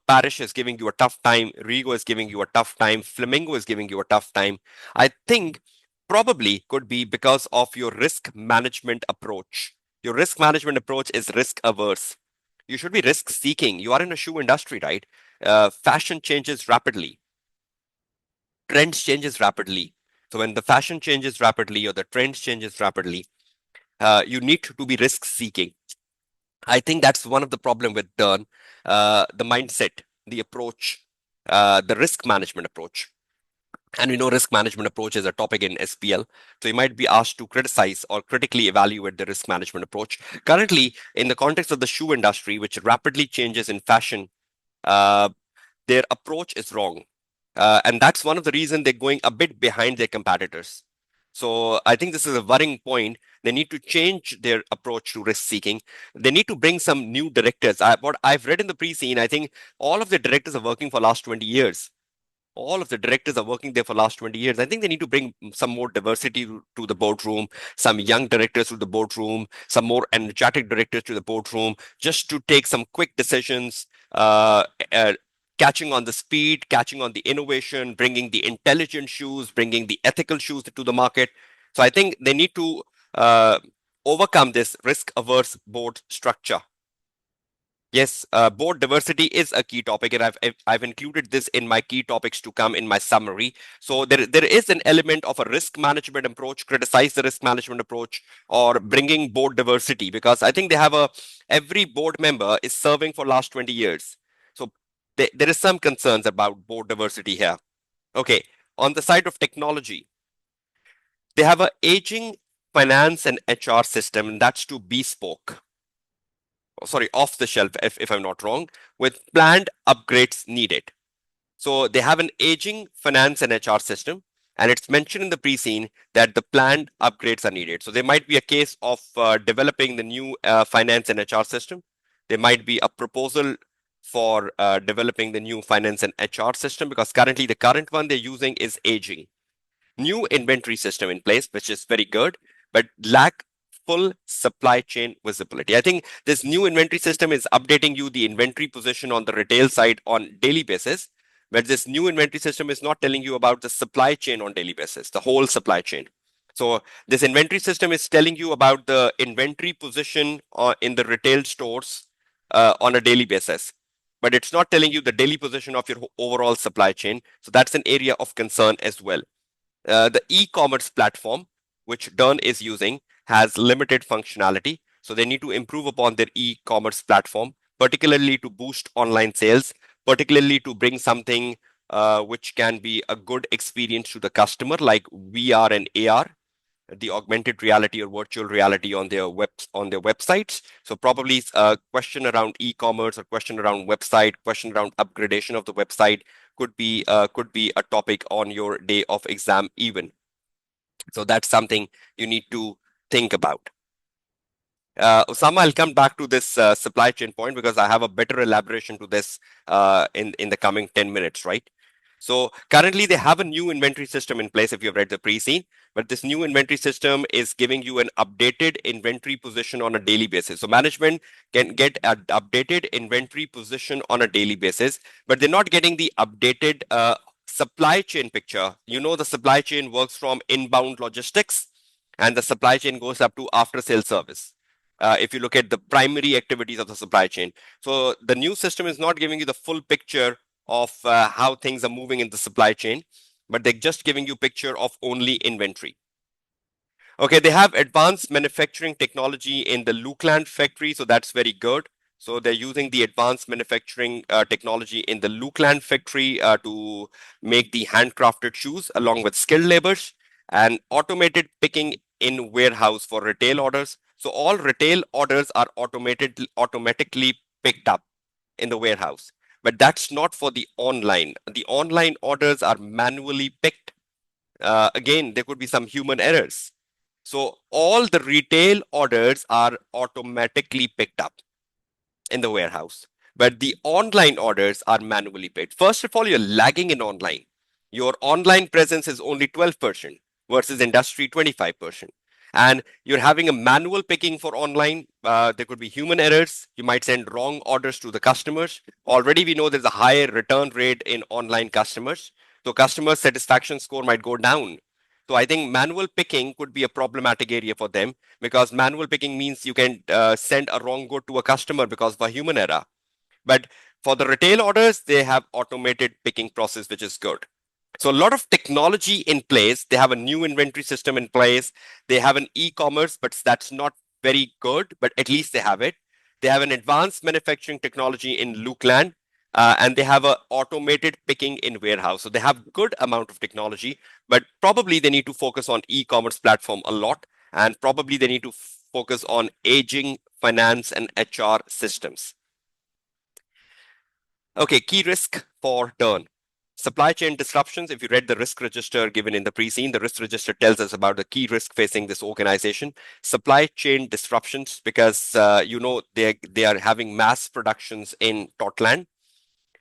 Parish is giving you a tough time. Rego is giving you a tough time. Flamingo is giving you a tough time. I think probably could be because of your risk management approach. Your risk management approach is risk averse. You should be risk seeking. You are in a shoe industry, right? Fashion changes rapidly. Trends changes rapidly. So when the fashion changes rapidly or the trends changes rapidly, you need to be risk seeking. I think that's one of the problem with Dearn, the mindset, the approach, the risk management approach. And we know risk management approach is a topic in SBL. So you might be asked to criticize or critically evaluate the risk management approach. Currently, in the context of the shoe industry, which rapidly changes in fashion, their approach is wrong. And that's one of the reasons they're going a bit behind their competitors. So I think this is a worrying point. They need to change their approach to risk seeking. They need to bring some new directors. What I've read in the pre-scene, I think all of the directors are working for last 20 years. all of the directors are working there for last 20 years. I think they need to bring some more diversity to the boardroom, some young directors to the boardroom, some more energetic directors to the boardroom, just to take some quick decisions, uh, catching on the speed, catching on the innovation, bringing the intelligent shoes, bringing the ethical shoes to the market. So I think they need to uh, overcome this risk averse board structure. Yes, board diversity is a key topic, and I've included this in my key topics to come in my summary. So there is an element of a risk management approach, criticize the risk management approach, or bringing board diversity, because I think they have every board member is serving for last 20 years. So there is some concerns about board diversity here. Okay, on the side of technology, they have a aging finance and HR system, and that's to bespoke, sorry, off the shelf, if I'm not wrong, with planned upgrades needed. So they have an aging finance and HR system, and it's mentioned in the pre-scene that the planned upgrades are needed. So there might be a case of developing the new finance and HR system. There might be a proposal for developing the new finance and HR system, because currently the current one they're using is aging. New inventory system in place, which is very good, but lack full supply chain visibility. I think this new inventory system is updating you the inventory position on the retail side on daily basis, but this new inventory system is not telling you about the supply chain on daily basis, the whole supply chain. So this inventory system is telling you about the inventory position in the retail stores on a daily basis, but it's not telling you the daily position of your overall supply chain. So that's an area of concern as well. The e-commerce platform, which Dearn is using, has limited functionality. So they need to improve upon their e-commerce platform, particularly to boost online sales, particularly to bring something which can be a good experience to the customer, like VR and AR, the augmented reality or virtual reality on their websites. So probably a question around e-commerce, or question around website, question around upgradation of the website could be a topic on your day of exam even. So that's something you need to think about. Osama, I'll come back to this supply chain point, because I have a better elaboration to this in the coming 10 minutes, right? So currently they have a new inventory system in place, if you've read the pre-scene, but this new inventory system is giving you an updated inventory position on a daily basis. So management can get an updated inventory position on a daily basis, but they're not getting the updated supply chain picture. You know, the supply chain works from inbound logistics, and the supply chain goes up to after sales service. If you look at the primary activities of the supply chain. So the new system is not giving you the full picture of how things are moving in the supply chain, but they're just giving you picture of only inventory. Okay, they have advanced manufacturing technology in the Lucland factory, so that's very good. So they're using the advanced manufacturing technology in the Lucland factory to make the handcrafted shoes along with skilled labors, and automated picking in warehouse for retail orders. So all retail orders are automatically picked up in the warehouse, but that's not for the online. The online orders are manually picked. Again, there could be some human errors. So all the retail orders are automatically picked up in the warehouse, but the online orders are manually picked. First of all, you're lagging in online. Your online presence is only 12% versus industry 25%. And you're having a manual picking for online. There could be human errors. You might send wrong orders to the customers. Already, we know there's a higher return rate in online customers. So customer satisfaction score might go down. So I think manual picking could be a problematic area for them, because manual picking means you can send a wrong good to a customer because of a human error. But for the retail orders, they have automated picking process, which is good. So a lot of technology in place. They have a new inventory system in place. They have an e-commerce, but that's not very good, but at least they have it. They have an advanced manufacturing technology in Lucland, and they have a automated picking in warehouse. So they have good amount of technology, but probably they need to focus on e-commerce platform a lot, and probably they need to focus on aging finance and HR systems. Okay, key risk for Dearn. Supply chain disruptions. If you read the risk register given in the pre-scene, the risk register tells us about the key risk facing this organization. Supply chain disruptions, because you know they are having mass productions in Totland,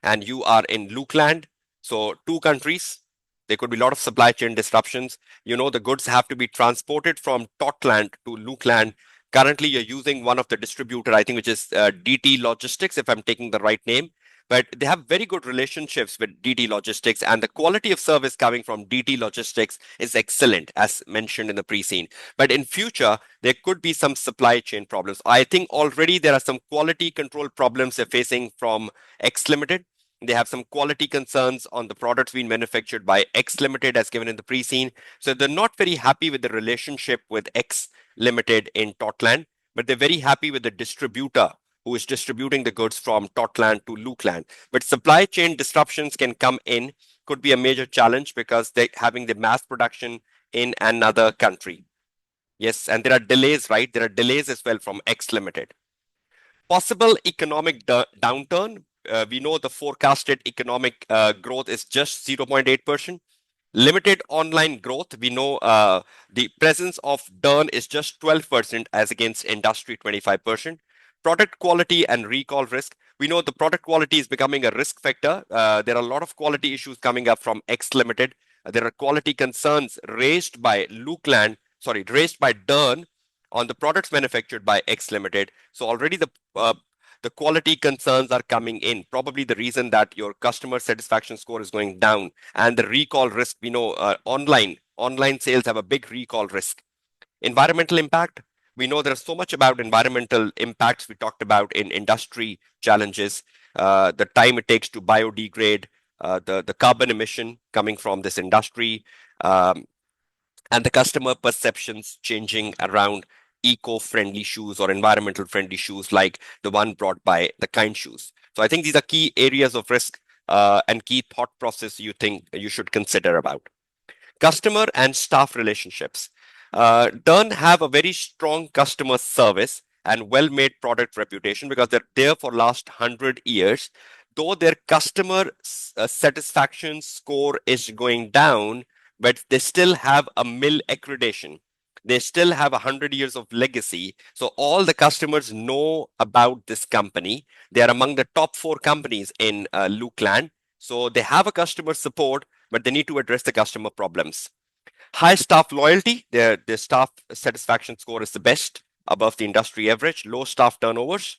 and you are in Lucland. So two countries, there could be a lot of supply chain disruptions. The goods have to be transported from Totland to Lucland. Currently, you're using one of the distributor, I think, which is DT Logistics, if I'm taking the right name. But they have very good relationships with DT Logistics, and the quality of service coming from DT Logistics is excellent, as mentioned in the pre-scene. But in future, there could be some supply chain problems. I think already there are some quality control problems they're facing from X Limited. They have some quality concerns on the products being manufactured by X Limited, as given in the pre-scene. So they're not very happy with the relationship with X Limited in Totland, but they're very happy with the distributor who is distributing the goods from Totland to Lucland. But supply chain disruptions can come in, could be a major challenge because they're having the mass production in another country. Yes, and there are delays, right? There are delays as well from X Limited. Possible economic downturn. We know the forecasted economic growth is just 0.8%. Limited online growth. We know the presence of Dearn is just 12% as against industry 25%. Product quality and recall risk. We know the product quality is becoming a risk factor. There are a lot of quality issues coming up from X Limited. There are quality concerns raised by raised by Dearn on the products manufactured by X Limited. So already the quality concerns are coming in. Probably the reason that your customer satisfaction score is going down, and the recall risk. We know online sales have a big recall risk. Environmental impact. We know there's so much about environmental impacts we talked about in industry challenges, the time it takes to biodegrade, the carbon emission coming from this industry, um, and the customer perceptions changing around eco-friendly shoes or environmental friendly shoes like the one brought by the Kind shoes. So I think these are key areas of risk and key thought process you think you should consider about. Customer and staff relationships. Dern have a very strong customer service and well-made product reputation because they're there for last 100 years. Though their customer satisfaction score is going down, but they still have a mill accreditation. They still have 100 years of legacy. So all the customers know about this company. They are among the top 4 companies in Lucland. So they have a customer support, but they need to address the customer problems. High staff loyalty, their staff satisfaction score is the best, above the industry average. Low staff turnovers,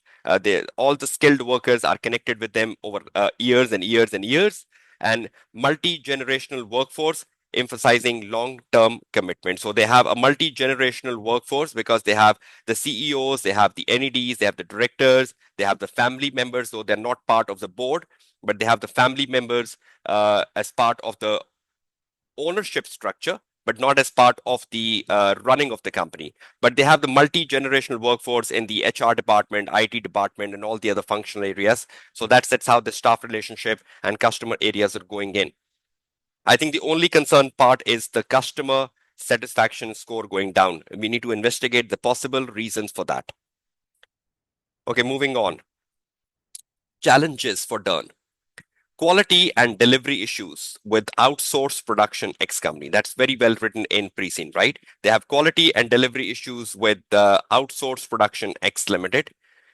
all the skilled workers are connected with them over years and years and years. And multi-generational workforce, emphasizing long-term commitment. So they have a multi-generational workforce because they have the CEOs, they have the NEDs, they have the directors, they have the family members, though they're not part of the board, but they have the family members as part of the ownership structure, but not as part of the running of the company. But they have the multi-generational workforce in the HR department, IT department, and all the other functional areas. So that's how the staff relationship and customer areas are going in. I think the only concern part is the customer satisfaction score going down. We need to investigate the possible reasons for that. Okay, moving on. Challenges for Dern. Quality and delivery issues with outsourced production X company. That's very well written in pre-scene, right? They have quality and delivery issues with outsourced production X Limited,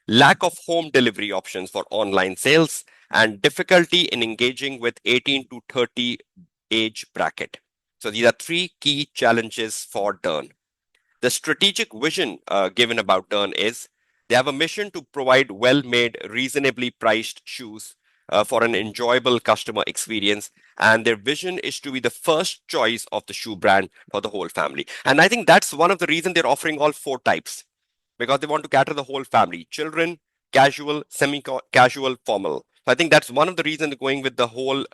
lack of home delivery options for online sales, and difficulty in engaging with 18 to 30 age bracket. So these are 3 key challenges for Dern. The strategic vision given about Dern is they have a mission to provide well-made, reasonably priced shoes for an enjoyable customer experience. And their vision is to be the first choice of the shoe brand for the whole family. And I think that's one of the reasons they're offering all 4 types, because they want to cater the whole family: children, casual, semi-casual, formal. So I think that's one of the reasons they're going with the whole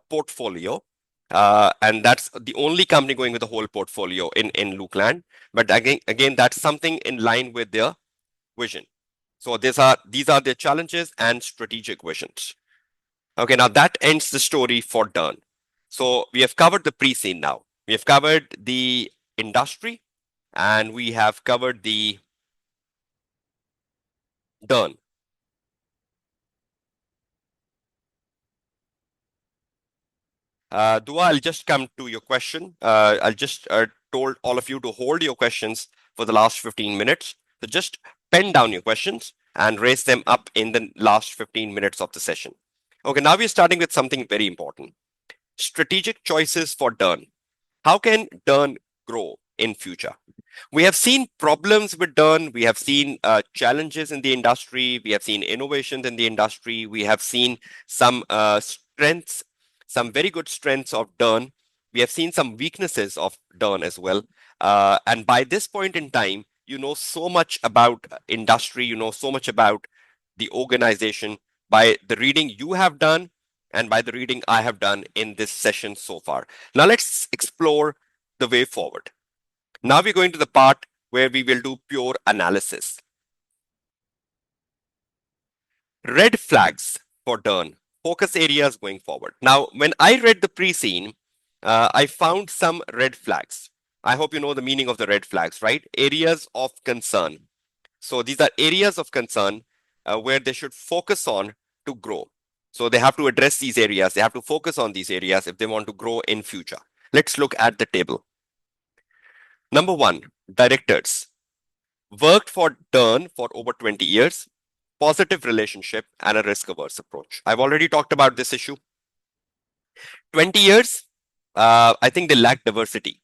portfolio. And that's the only company going with the whole portfolio in Lucland. But again, that's something in line with their vision. So these are their challenges and strategic visions. Okay, now that ends the story for Dern. So we have covered the pre-scene now. We have covered the industry and we have covered the Dern. Dua, I'll just come to your question. I'll just told all of you to hold your questions for the last 15 minutes. So just pen down your questions and raise them up in the last 15 minutes of the session. Okay, now we're starting with something very important. strategic choices for Dearn. How can Dearn grow in future? We have seen problems with Dearn. We have seen challenges in the industry. We have seen innovations in the industry. We have seen some strengths, some very good strengths of Dearn. We have seen some weaknesses of Dearn as well. And by this point in time, you know so much about industry. You know so much about the organization by the reading you have done and by the reading I have done in this session so far. Now let's explore the way forward. Now we're going to the part where we will do pure analysis. Red flags for Dearn, focus areas going forward. Now, when I read the pre-scene, I found some red flags. I hope you know the meaning of the red flags, right? Areas of concern. So these are areas of concern where they should focus on to grow. So they have to address these areas. They have to focus on these areas if they want to grow in future. Let's look at the table. Number one, directors. Worked for Dearn for over 20 years, positive relationship, and a risk averse approach. I've already talked about this issue. 20 years, I think they lack diversity.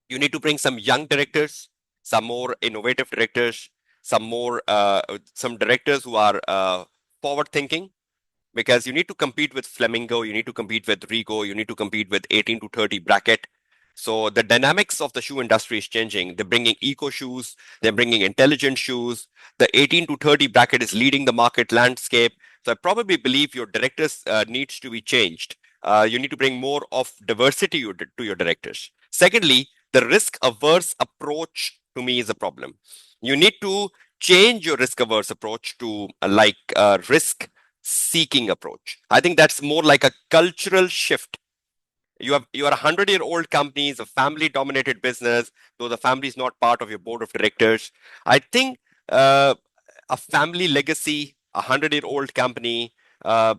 You need to bring some young directors, some more innovative directors, some directors who are forward thinking, because you need to compete with Flamingo, you need to compete with Rigo, you need to compete with 18 to 30 bracket. So the dynamics of the shoe industry is changing. They're bringing eco shoes, they're bringing intelligent shoes. The 18 to 30 bracket is leading the market landscape. So I probably believe your directors needs to be changed. You need to bring more of diversity to your directors. Secondly, the risk averse approach to me is a problem. You need to change your risk averse approach to risk seeking approach. I think that's more like a cultural shift. You are a 100-year-old company, it's a family dominated business, though the family is not part of your board of directors. I think a family legacy, a 100-year-old company, a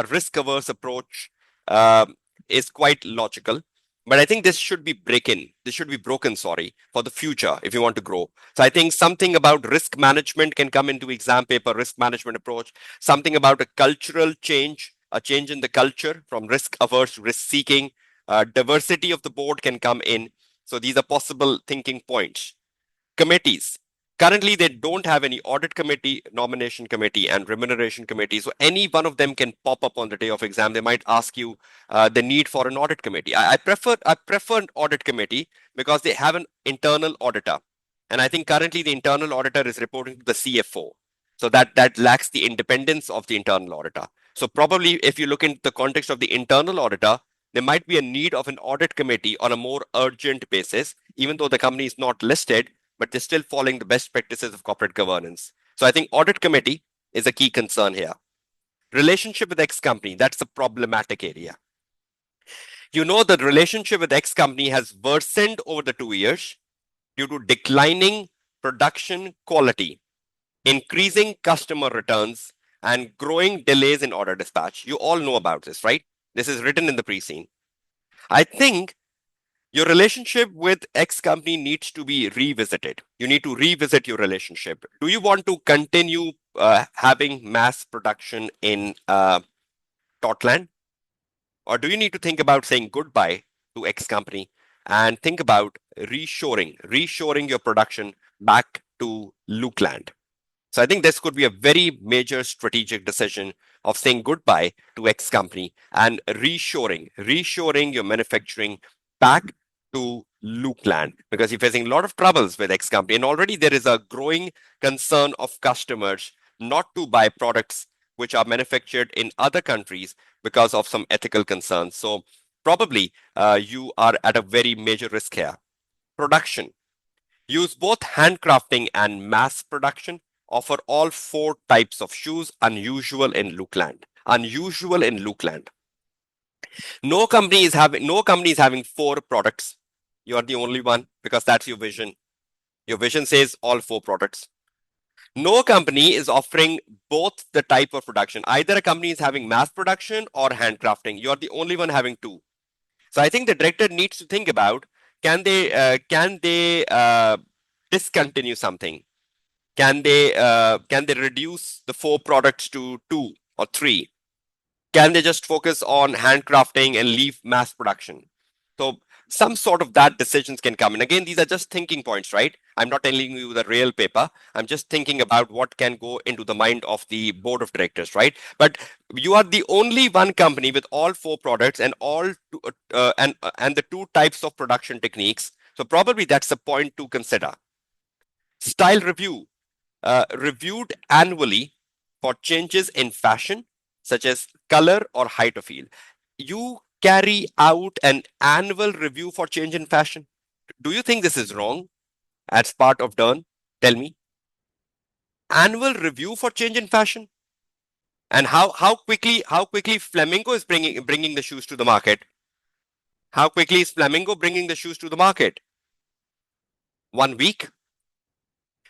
risk averse approach is quite logical. But I think this should be broken, sorry, for the future if you want to grow. So I think something about risk management can come into exam paper, risk management approach, something about a cultural change, a change in the culture from risk averse to risk seeking, diversity of the board can come in. So these are possible thinking points. Committees. Currently, they don't have any audit committee, nomination committee, and remuneration committee. So any one of them can pop up on the day of exam. They might ask you the need for an audit committee. I prefer an audit committee because they have an internal auditor, and I think currently the internal auditor is reporting to the CFO. So that lacks the independence of the internal auditor. So probably if you look into the context of the internal auditor, there might be a need of an audit committee on a more urgent basis, even though the company is not listed, but they're still following the best practices of corporate governance. So I think audit committee is a key concern here. Relationship with X company, that's a problematic area. You know, the relationship with X company has worsened over the 2 years due to declining production quality, increasing customer returns, and growing delays in order dispatch. You all know about this, right? This is written in the pre-scene. I think your relationship with X company needs to be revisited. You need to revisit your relationship. Do you want to continue having mass production in Totland? Or do you need to think about saying goodbye to X company and think about reshoring your production back to Lucland? So I think this could be a very major strategic decision of saying goodbye to X company and reshoring your manufacturing back to Lucland, because you're facing a lot of troubles with X company. And already there is a growing concern of customers not to buy products which are manufactured in other countries because of some ethical concerns. So probably you are at a very major risk here. Production. Use both handcrafting and mass production. Offer all 4 types of shoes, unusual in Lucland. Unusual in Lucland. No company is having 4 products. You are the only one because that's your vision. Your vision says all 4 products. No company is offering both the type of production. Either a company is having mass production or handcrafting. You are the only one having 2. So I think the director needs to think about, can they discontinue something? Can they reduce the 4 products to 2 or 3? Can they just focus on handcrafting and leave mass production? So some sort of that decisions can come in. Again, these are just thinking points, right? I'm not telling you the real paper. I'm just thinking about what can go into the mind of the board of directors, right? But you are the only one company with all four products and and the two types of production techniques. So probably that's a point to consider. Style review, reviewed annually for changes in fashion, such as color or height of heel. You carry out an annual review for change in fashion. Do you think this is wrong as part of Dearn? Tell me. Annual review for change in fashion, and how quickly Flamingo is bringing the shoes to the market. How quickly is Flamingo bringing the shoes to the market? 1 week.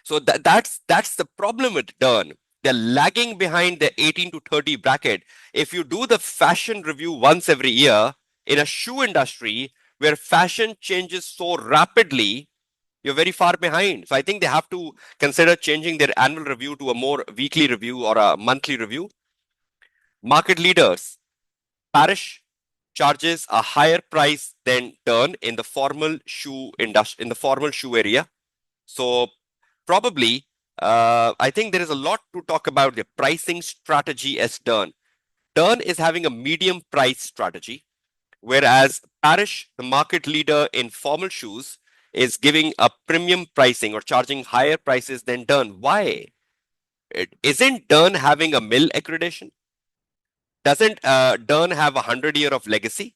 So that's the problem with Dearn. They're lagging behind the 18 to 30 bracket. If you do the fashion review once every year in a shoe industry where fashion changes so rapidly, you're very far behind. So I think they have to consider changing their annual review to a more weekly review or a monthly review. Market leaders, Parish charges a higher price than Dearn in the formal shoe industry, in the formal shoe area. So probably, I think there is a lot to talk about the pricing strategy as Dearn. Dearn is having a medium price strategy, whereas Parish, the market leader in formal shoes, is giving a premium pricing or charging higher prices than Dearn. Why? Isn't Dearn having a mill accreditation? Doesn't Dearn have 100 year of legacy?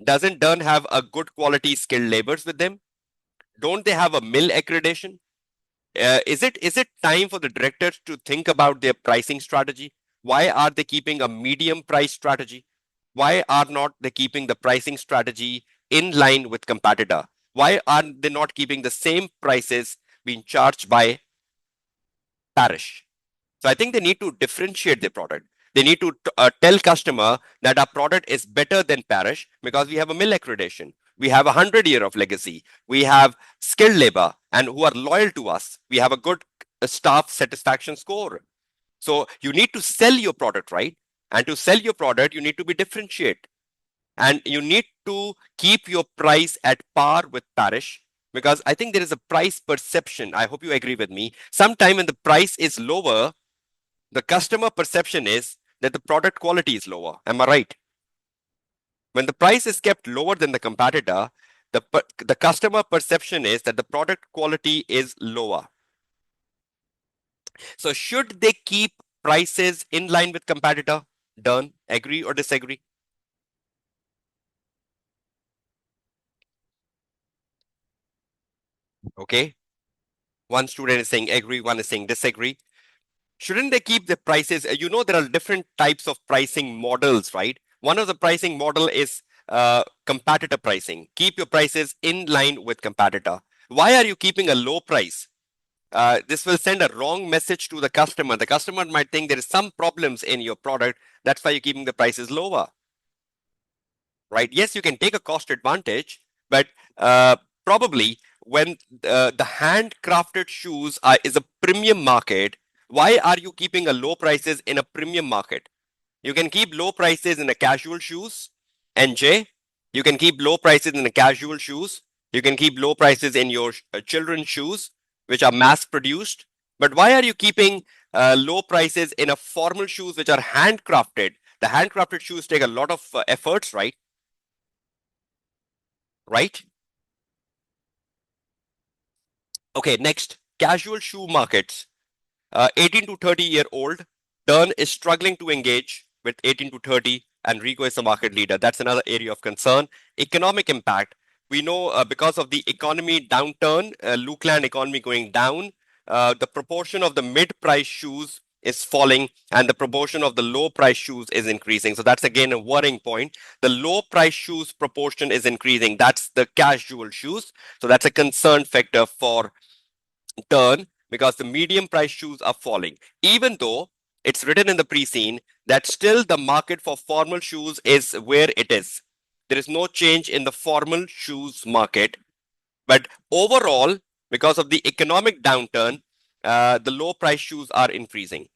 Doesn't Dearn have a good quality skilled labors with them? Don't they have a mill accreditation? Is it time for the directors to think about their pricing strategy? Why are they keeping a medium price strategy? Why are not they keeping the pricing strategy in line with competitor? Why are they not keeping the same prices being charged by Parish? So I think they need to differentiate their product. They need to tell customer that our product is better than Parish because we have a mill accreditation. We have 100 year of legacy. We have skilled labor and who are loyal to us. We have a good staff satisfaction score. So you need to sell your product, right? And to sell your product, you need to be differentiate. And you need to keep your price at par with Parish because I think there is a price perception. I hope you agree with me. Sometime when the price is lower, the customer perception is that the product quality is lower. Am I right? When the price is kept lower than the competitor, the customer perception is that the product quality is lower. So should they keep prices in line with competitor? Done. Agree or disagree? Okay. One student is saying agree, one is saying disagree. Shouldn't they keep the prices? You know, there are different types of pricing models, right? One of the pricing model is competitor pricing. Keep your prices in line with competitor. Why are you keeping a low price? This will send a wrong message to the customer. The customer might think there is some problems in your product. That's why you're keeping the prices lower, right? Yes, you can take a cost advantage, but probably when the handcrafted shoes is a premium market, why are you keeping a low prices in a premium market? You can keep low prices in the casual shoes, NJ. You can keep low prices in the casual shoes. You can keep low prices in your children's shoes, which are mass produced. But why are you keeping low prices in a formal shoes which are handcrafted? The handcrafted shoes take a lot of efforts, right? Right? Okay, next, casual shoe markets. 18 to 30-year-old, Dern is struggling to engage with 18 to 30, and Rico is the market leader. That's another area of concern. Economic impact. We know because of the economy downturn, Lucland economy going down, the proportion of the mid-price shoes is falling and the proportion of the low price shoes is increasing. So that's again a worrying point. The low price shoes proportion is increasing. That's the casual shoes. So that's a concern factor for Turn because the medium price shoes are falling. Even though it's written in the pre-scene that still the market for formal shoes is where it is. There is no change in the formal shoes market. But overall, because of the economic downturn, the low price shoes are increasing.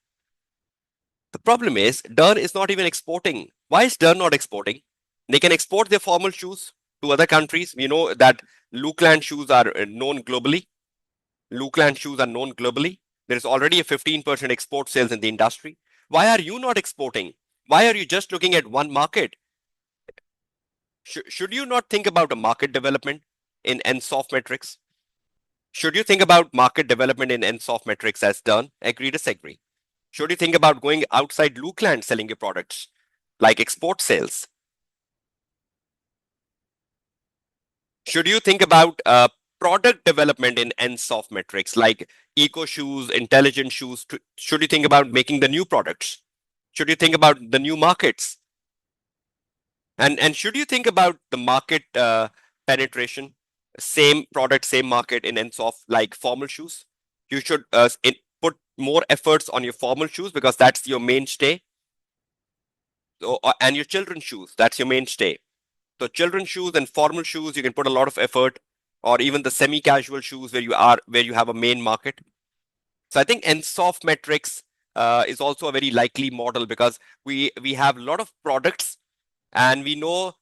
The problem is Dearn is not even exporting. Why is Dearn not exporting? They can export their formal shoes to other countries. We know that Lucland shoes are known globally. Lucland shoes are known globally. There is already a 15% export sales in the industry. Why are you not exporting? Why are you just looking at one market? Should you not think about a market development in NSOF metrics? Should you think about market development in NSOF metrics as done? Agree, disagree? Should you think about going outside Lucland selling your products like export sales? Should you think about product development in NSOF metrics like eco shoes, intelligent shoes? Should you think about making the new products? Should you think about the new markets? And should you think about the market penetration, same product, same market in NSOF like formal shoes? You should put more efforts on your formal shoes because that's your mainstay. So, and your children's shoes, that's your mainstay. So children's shoes and formal shoes, you can put a lot of effort, or even the semi-casual shoes where you have a main market. So I think NSOF metrics is also a very likely model because we have a lot of products, and we know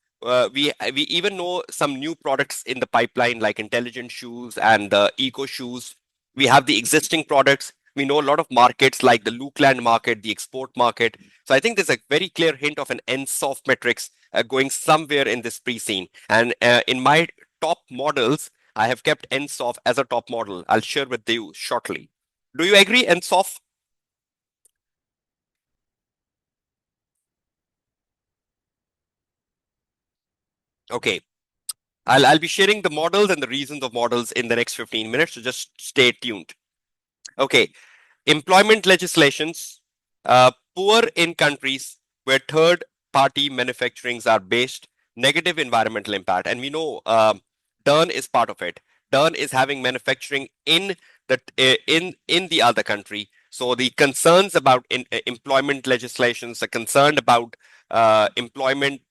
we even know some new products in the pipeline like intelligent shoes and the eco shoes. We have the existing products. We know a lot of markets like the Lucland market, the export market. So I think there's a very clear hint of an NSOF metrics going somewhere in this pre-scene. And in my top models, I have kept NSOF as a top model. I'll share with you shortly. Do you agree, NSOF? Okay. I'll be sharing the models and the reasons of models in the next 15 minutes, so just stay tuned. Okay, employment legislations, poor in countries where third party manufacturings are based, negative environmental impact. And we know Dern is part of it. Dern is having manufacturing in the other country. So the concerns about employment legislations, the concern about employment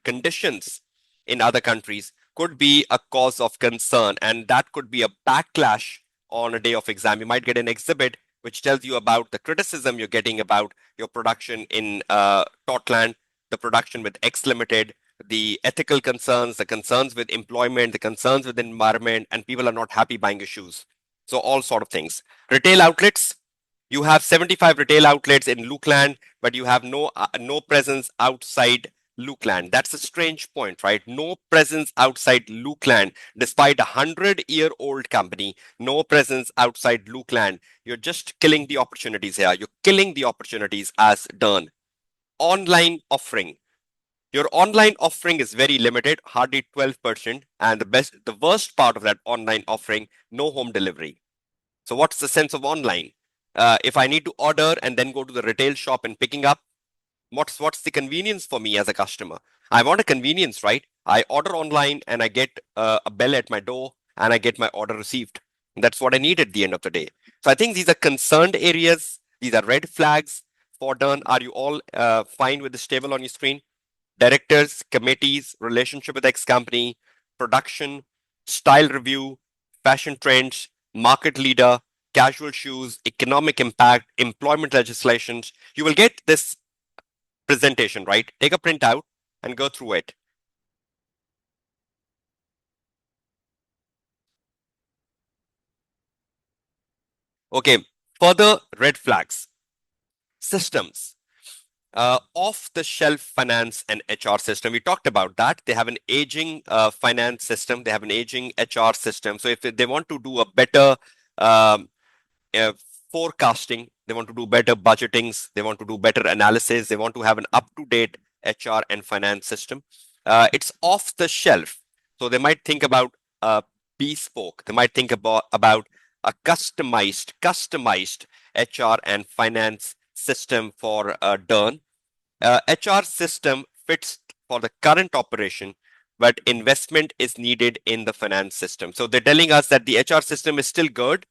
conditions in other countries could be a cause of concern, and that could be a backlash on a day of exam. You might get an exhibit which tells you about the criticism you're getting about your production in Totland, the production with X Limited, the ethical concerns, the concerns with employment, the concerns with the environment, and people are not happy buying your shoes. So all sort of things. Retail outlets. You have 75 retail outlets in Lucland, but you have no presence outside Lucland. That's a strange point, right? No presence outside Lucland, despite a 100-year-old company, no presence outside Lucland. You're just killing the opportunities here. You're killing the opportunities as done. Online offering. Your online offering is very limited, hardly 12%. And the worst part of that online offering, no home delivery. So what's the sense of online? If I need to order and then go to the retail shop and picking up, what's the convenience for me as a customer? I want a convenience, right? I order online and I get a bell at my door and I get my order received. That's what I need at the end of the day. So I think these are concerned areas. These are red flags for Dern. Are you all fine with this table on your screen? Directors, committees, relationship with X company, production, style review, fashion trends, market leader, casual shoes, economic impact, employment legislations. You will get this presentation, right? Take a printout and go through it. Okay, further red flags. Systems. Off-the-shelf finance and HR system. We talked about that. They have an aging finance system. They have an aging HR system. So if they want to do a better um, uh, forecasting, they want to do better budgetings, they want to do better analysis, they want to have an up-to-date HR and finance system. It's off the shelf. So they might think about bespoke. They might think about a customized HR and finance system for Dern. HR system fits for the current operation, but investment is needed in the finance system. So they're telling us that the HR system is still good,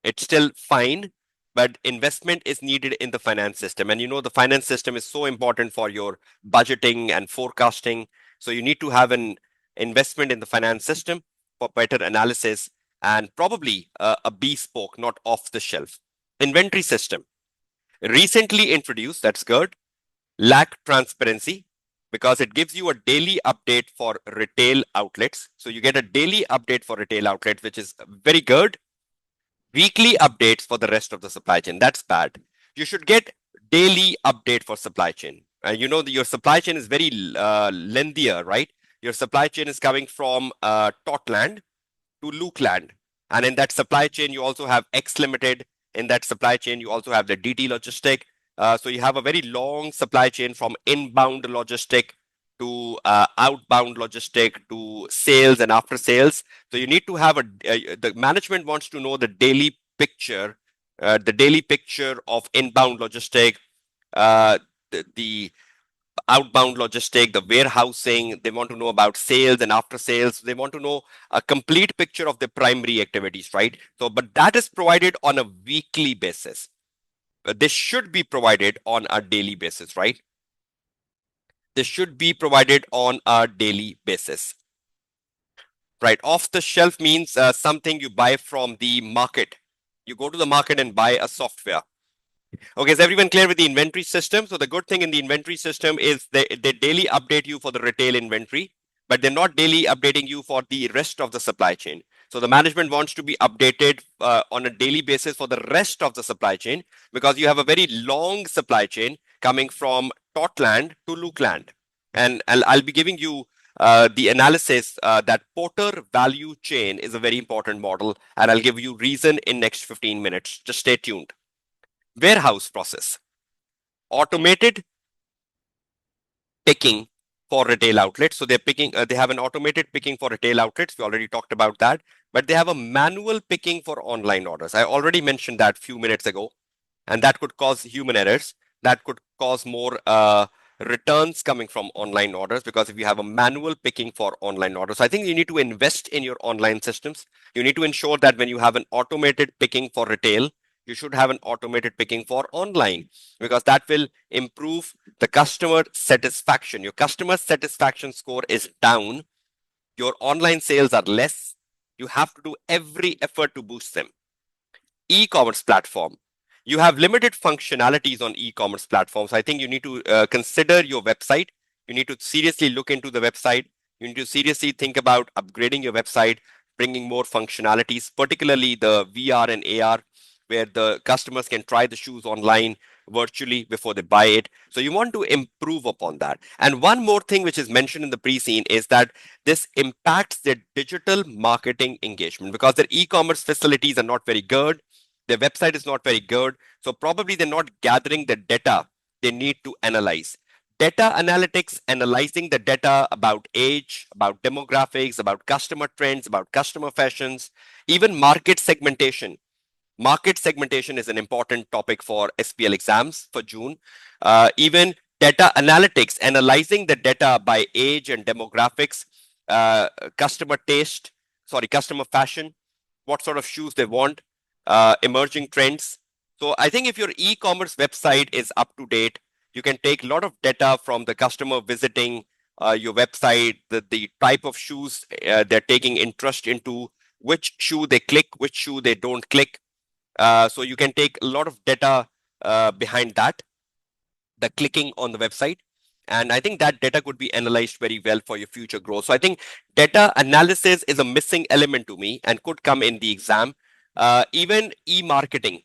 it's still fine, but investment is needed in the finance system. And you know, the finance system is so important for your budgeting and forecasting. So you need to have an investment in the finance system for better analysis and probably a bespoke, not off the shelf. Inventory system. Recently introduced, that's good. Lack transparency because it gives you a daily update for retail outlets. So you get a daily update for retail outlets, which is very good. Weekly updates for the rest of the supply chain. That's bad. You should get daily update for supply chain. You know your supply chain is very lengthier, right? Your supply chain is coming from Totland to Lucland. And in that supply chain, you also have X Limited. In that supply chain, you also have the DT logistic. So you have a very long supply chain from inbound logistic to outbound logistic to sales and after sales. So you need to have the management wants to know the daily picture of inbound logistic, uh, the outbound logistic, the warehousing. They want to know about sales and after sales. They want to know a complete picture of the primary activities, right? So, but that is provided on a weekly basis. This should be provided on a daily basis, right? This should be provided on a daily basis. Right, off the shelf means something you buy from the market. You go to the market and buy a software. Okay, is everyone clear with the inventory system? So the good thing in the inventory system is they daily update you for the retail inventory, but they're not daily updating you for the rest of the supply chain. So the management wants to be updated on a daily basis for the rest of the supply chain because you have a very long supply chain coming from Totland to Lucland. And I'll be giving you the analysis that Porter value chain is a very important model, and I'll give you reason in next 15 minutes. Just stay tuned. Warehouse process, automated picking for retail outlets. So they have an automated picking for retail outlets. We already talked about that, but they have a manual picking for online orders. I already mentioned that a few minutes ago, and that could cause human errors. That could cause more returns coming from online orders because if you have a manual picking for online orders, so I think you need to invest in your online systems. You need to ensure that when you have an automated picking for retail, you should have an automated picking for online because that will improve the customer satisfaction. Your customer satisfaction score is down. Your online sales are less. You have to do every effort to boost them. E-commerce platform. You have limited functionalities on e-commerce platforms. I think you need to consider your website. You need to seriously look into the website. You need to seriously think about upgrading your website, bringing more functionalities, particularly the VR and AR, where the customers can try the shoes online virtually before they buy it. So you want to improve upon that. And one more thing which is mentioned in the pre-scene is that this impacts their digital marketing engagement because their e-commerce facilities are not very good. Their website is not very good. So probably they're not gathering the data they need to analyze. Data analytics, analyzing the data about age, about demographics, about customer trends, about customer fashions, even market segmentation. Market segmentation is an important topic for SBL exams for June. Even data analytics, analyzing the data by age and demographics, uh, customer taste, customer fashion, what sort of shoes they want, emerging trends. So I think if your e-commerce website is up to date, you can take a lot of data from the customer visiting your website, the type of shoes they're taking interest into, which shoe they click, which shoe they don't click. So you can take a lot of data behind that, the clicking on the website. And I think that data could be analyzed very well for your future growth. So I think data analysis is a missing element to me and could come in the exam. Even e-marketing.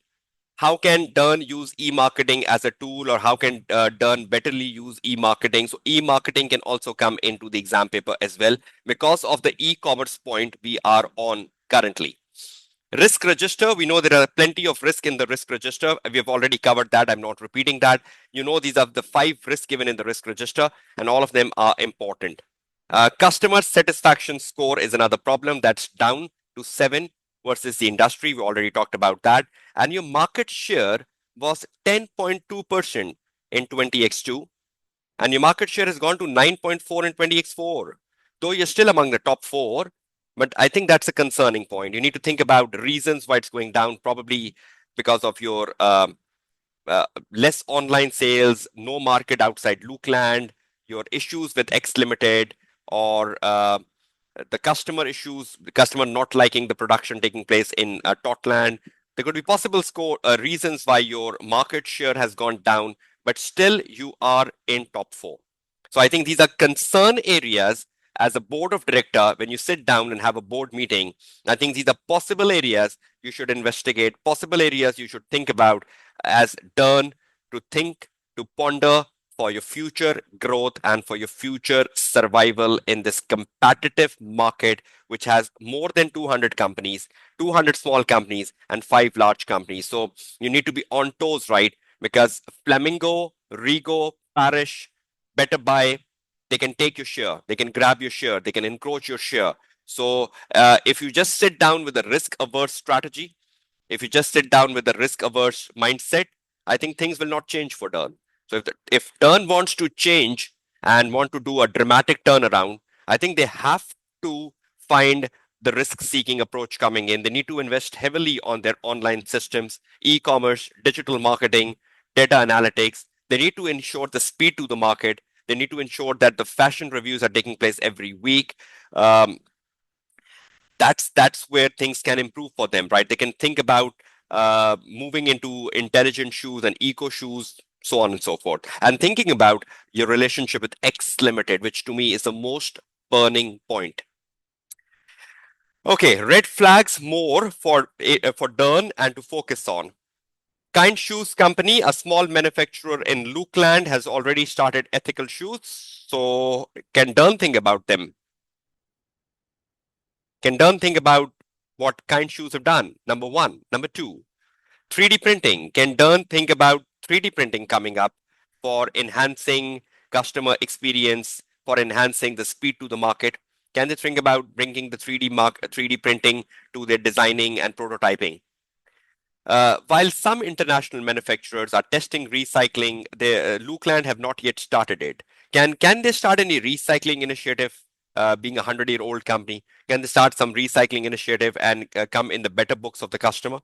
How can Dearn use e-marketing as a tool, or how can Dearn betterly use e-marketing? So e-marketing can also come into the exam paper as well because of the e-commerce point we are on currently. Risk register, we know there are plenty of risk in the risk register. We have already covered that. I'm not repeating that. You know, these are the 5 risks given in the risk register, and all of them are important. Customer satisfaction score is another problem that's down to 7 versus the industry. We already talked about that. And your market share was 10.2% in 20x2, and your market share has gone to 9.4 in 20x4. Though you're still among the top 4, but I think that's a concerning point. You need to think about reasons why it's going down, probably because of your less online sales, no market outside Lucland, your issues with X Limited, or the customer issues, the customer not liking the production taking place in Totland, There could be possible reasons why your market share has gone down, but still you are in top four. So I think these are concern areas as a board of director. When you sit down and have a board meeting, I think these are possible areas you should investigate, possible areas you should think about as Dearn to think, to ponder for your future growth and for your future survival in this competitive market, which has more than 200 companies, 200 small companies, and 5 large companies. So you need to be on toes, right? Because Flamingo, Rego, Parish, Better Buy, they can take your share, they can grab your share, they can encroach your share. So if you just sit down with a risk averse strategy, if you just sit down with a risk averse mindset, I think things will not change for Dearn. So if Dearn wants to change and want to do a dramatic turnaround, I think they have to find the risk seeking approach coming in. They need to invest heavily on their online systems, e-commerce, digital marketing, data analytics. They need to ensure the speed to the market. They need to ensure that the fashion reviews are taking place every week. Um, that's where things can improve for them, right? They can think about moving into intelligent shoes and eco shoes, so on and so forth, and thinking about your relationship with X Limited, which to me is the most burning point. Okay, red flags more for Dearn and to focus on. Kind Shoes Company, a small manufacturer in Lucland, has already started ethical shoes. So can Dearn think about them? Can Dearn think about what Kind Shoes have done? Number one. Number two, 3D printing. Can Dearn think about 3D printing coming up for enhancing customer experience, for enhancing the speed to the market? Can they think about bringing the 3D printing to their designing and prototyping? While some international manufacturers are testing recycling, Lucland have not yet started it. Can they start any recycling initiative? Being a 100-year-old company, can they start some recycling initiative and come in the better books of the customer?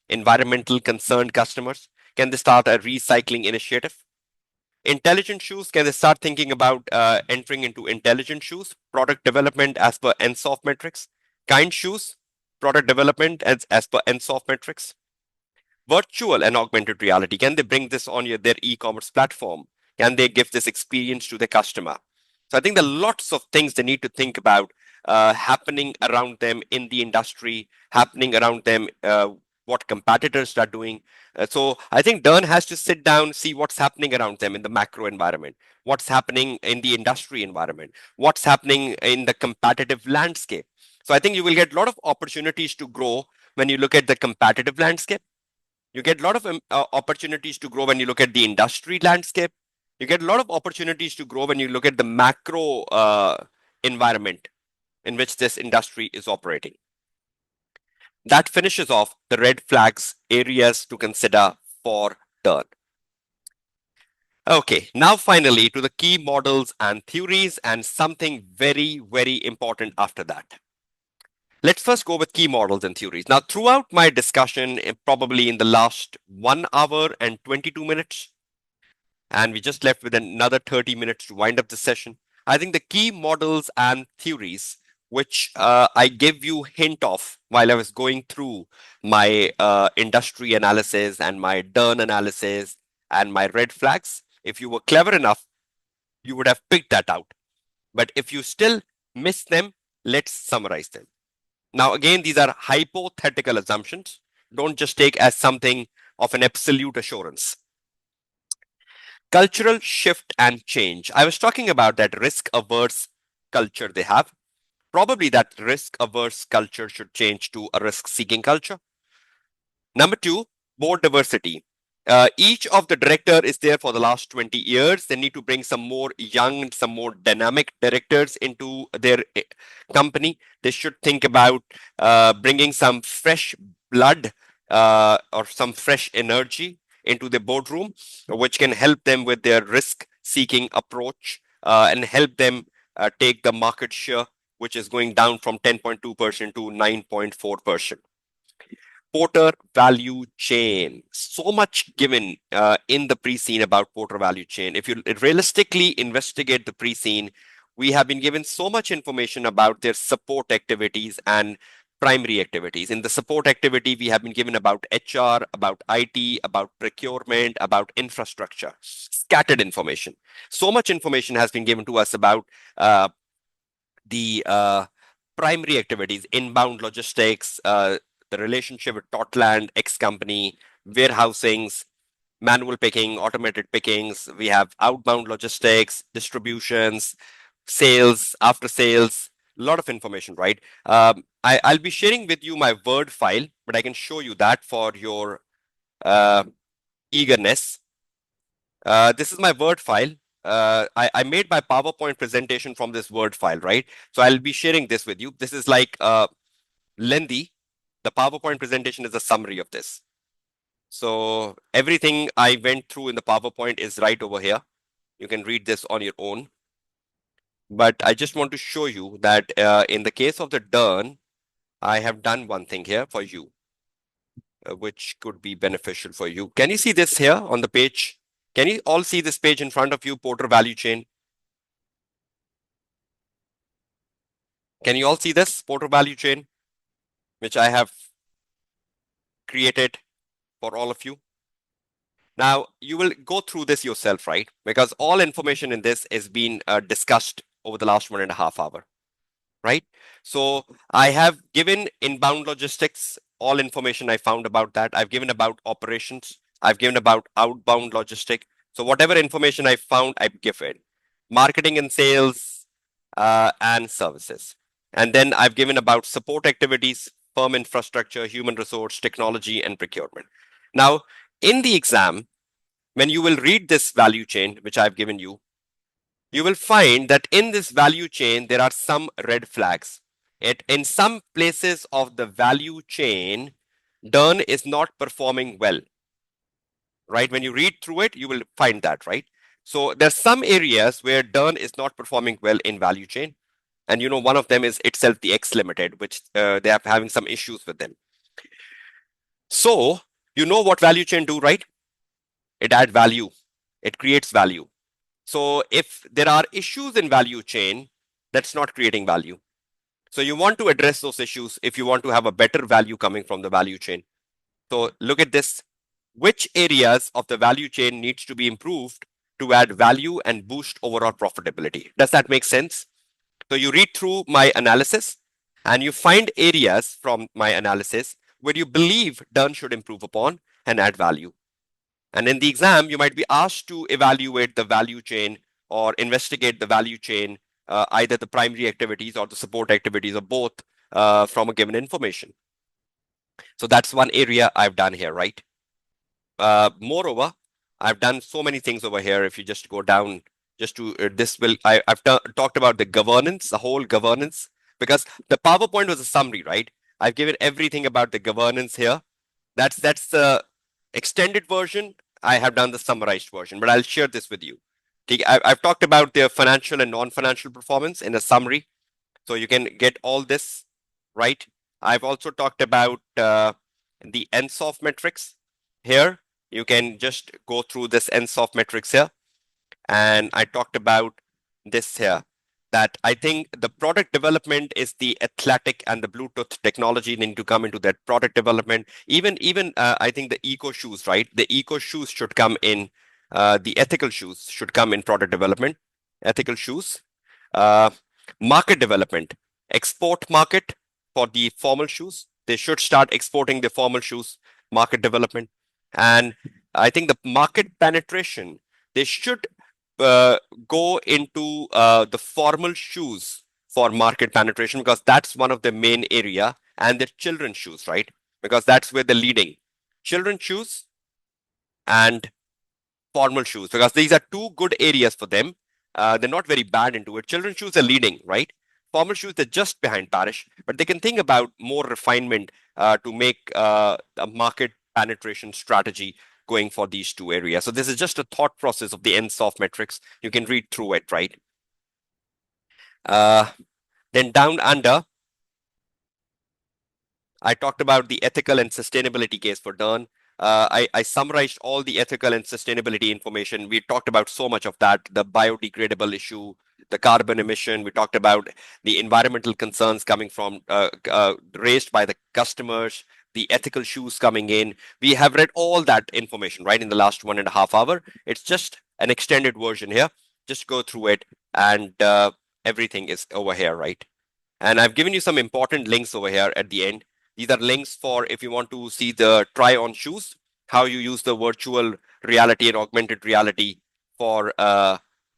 Environmental concerned customers, can they start a recycling initiative? Intelligent shoes, can they start thinking about entering into intelligent shoes? Product development as per NSOF metrics. Kind shoes, product development as per NSOF metrics. Virtual and augmented reality, can they bring this on their e-commerce platform? Can they give this experience to the customer? So I think there are lots of things they need to think about happening around them in the industry, happening around them, what competitors are doing. So I think Dearn has to sit down, see what's happening around them in the macro environment, what's happening in the industry environment, what's happening in the competitive landscape. So I think you will get a lot of opportunities to grow when you look at the competitive landscape. You get a lot of opportunities to grow when you look at the industry landscape. You get a lot of opportunities to grow when you look at the macro environment in which this industry is operating. That finishes off the red flags areas to consider for Dearn. Okay, now finally to the key models and theories and something very, very important after that. Let's first go with key models and theories. Now, throughout my discussion, probably in the last 1 hour and 22 minutes, and we just left with another 30 minutes to wind up the session, I think the key models and theories, which I gave you hint of while I was going through my industry analysis and my Dearn analysis and my red flags, if you were clever enough, you would have picked that out. But if you still miss them, let's summarize them. Now, again, these are hypothetical assumptions. Don't just take as something of an absolute assurance. Cultural shift and change. I was talking about that risk averse culture they have. Probably that risk averse culture should change to a risk seeking culture. Number two, board diversity. Each of the director is there for the last 20 years. They need to bring some more young, some more dynamic directors into their company. They should think about bringing some fresh blood or some fresh energy into the boardroom, which can help them with their risk-seeking approach and help them take the market share, which is going down from 10.2% to 9.4%. Porter value chain. So much given in the pre-scene about Porter value chain. If you realistically investigate the pre-scene, we have been given so much information about their support activities and primary activities. In the support activity, we have been given about HR, about IT, about procurement, about infrastructure, scattered information. So much information has been given to us about the primary activities, inbound logistics, the relationship with Totland, X company, warehousings, manual picking, automated pickings. We have outbound logistics, distributions, sales, after sales, a lot of information, right? I'll be sharing with you my Word file, but I can show you that for your uh, eagerness. This is my Word file. I made my PowerPoint presentation from this Word file, right? So I'll be sharing this with you. This is like lengthy. The PowerPoint presentation is a summary of this. So everything I went through in the PowerPoint is right over here. You can read this on your own. But I just want to show you that in the case of the Dearn, I have done one thing here for you, which could be beneficial for you. Can you see this here on the page? Can you all see this page in front of you, Porter Value Chain? Can you all see this Porter Value Chain, which I have created for all of you? Now, you will go through this yourself, right? Because all information in this is being discussed over the last 1.5 hours, right? So I have given inbound logistics, all information I found about that. I've given about operations. I've given about outbound logistic. So whatever information I found, I've given. Marketing and sales and services. And then I've given about support activities, firm infrastructure, human resource, technology, and procurement. Now, in the exam, when you will read this value chain, which I've given you, you will find that in this value chain, there are some red flags. In some places of the value chain, Dearn is not performing well, right? When you read through it, you will find that, right? So there's some areas where Dearn is not performing well in value chain. And you know, one of them is itself the X Limited, which they are having some issues with them. So you know what value chain do, right? It add value. It creates value. So if there are issues in value chain, that's not creating value. So you want to address those issues if you want to have a better value coming from the value chain. So look at this. Which areas of the value chain needs to be improved to add value and boost overall profitability? Does that make sense? So you read through my analysis and you find areas from my analysis where you believe Dearn should improve upon and add value. And in the exam, you might be asked to evaluate the value chain or investigate the value chain, either the primary activities or the support activities or both from a given information. So that's one area I've done here, right? Moreover, I've done so many things over here. If you just go down, just to I've talked about the governance, the whole governance, because the PowerPoint was a summary, right? I've given everything about the governance here. That's the extended version. I have done the summarized version, but I'll share this with you. I've talked about their financial and non-financial performance in a summary, so you can get all this, right? I've also talked about the NSOF metrics here. You can just go through this NSOF metrics here. And I talked about this here, that I think the product development is the athletic and the Bluetooth technology need to come into that product development. Even I think the eco shoes, right? The eco shoes should come in. The ethical shoes should come in product development. Ethical shoes, market development, export market for the formal shoes. They should start exporting the formal shoes. Market development, and I think the market penetration. They should go into the formal shoes for market penetration, because that's one of the main area, and the children's shoes, right? Because that's where they're leading. Children's shoes and formal shoes, because these are two good areas for them. They're not very bad into it. Children's shoes are leading, right? Formal shoes, they're just behind Parish, but they can think about more refinement to make a market penetration strategy going for these two areas. So this is just a thought process of the NSOF metrics. You can read through it, right? Then down under, I talked about the ethical and sustainability case for Dearn. I summarized all the ethical and sustainability information. We talked about so much of that, the biodegradable issue, the carbon emission. We talked about the environmental concerns coming from raised by the customers, the ethical shoes coming in. We have read all that information right in the last 1.5 hours. It's just an extended version here. Just go through it, and everything is over here, right? And I've given you some important links over here at the end. These are links for if you want to see the try on shoes, how you use the virtual reality and augmented reality for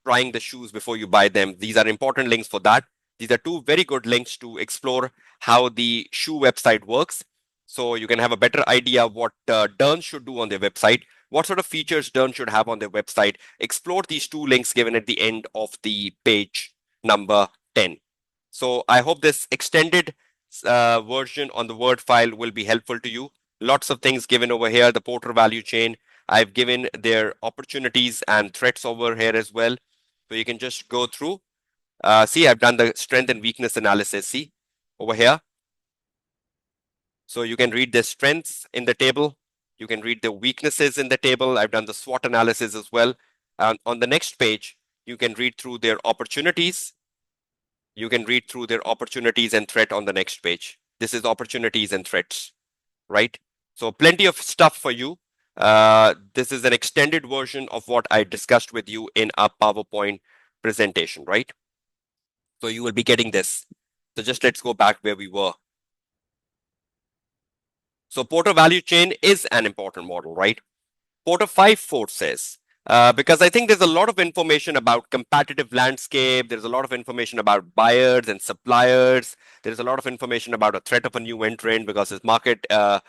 trying the shoes before you buy them. These are important links for that. These are two very good links to explore how the shoe website works. So you can have a better idea of what Dearn should do on their website, what sort of features Dearn should have on their website. Explore these two links given at the end of the page number 10. So I hope this extended version on the Word file will be helpful to you. Lots of things given over here, the Porter value chain. I've given their opportunities and threats over here as well. So you can just go through. See, I've done the strength and weakness analysis. See over here. So you can read the strengths in the table. You can read the weaknesses in the table. I've done the SWOT analysis as well. On the next page, you can read through their opportunities. You can read through their opportunities and threat on the next page. This is opportunities and threats, right? So plenty of stuff for you. This is an extended version of what I discussed with you in a PowerPoint presentation, right? So you will be getting this. So just let's go back where we were. So Porter value chain is an important model, right? Porter 5 forces. Because I think there's a lot of information about competitive landscape. There's a lot of information about buyers and suppliers. There's a lot of information about a threat of a new entrant because this market, I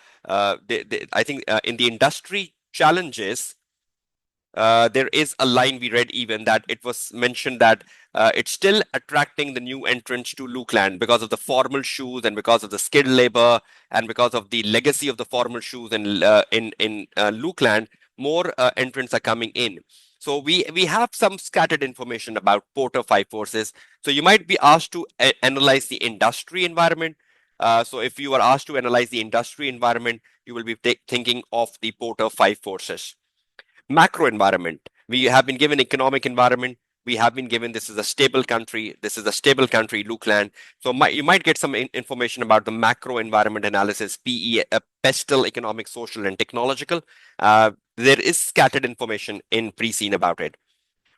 think in the industry challenges, there is a line we read even that it was mentioned that it's still attracting the new entrants to Lucland because of the formal shoes and because of the skilled labor and because of the legacy of the formal shoes in Lucland. More entrants are coming in. So we have some scattered information about Porter 5 forces. So you might be asked to analyze the industry environment. So if you are asked to analyze the industry environment, you will be thinking of the Porter 5 forces. Macro environment. We have been given economic environment. We have been given this is a stable country. This is a stable country, Lucland. So you might get some information about the macro environment analysis, PE, pestle, economic, social, and technological. There is scattered information in pre-seen about it.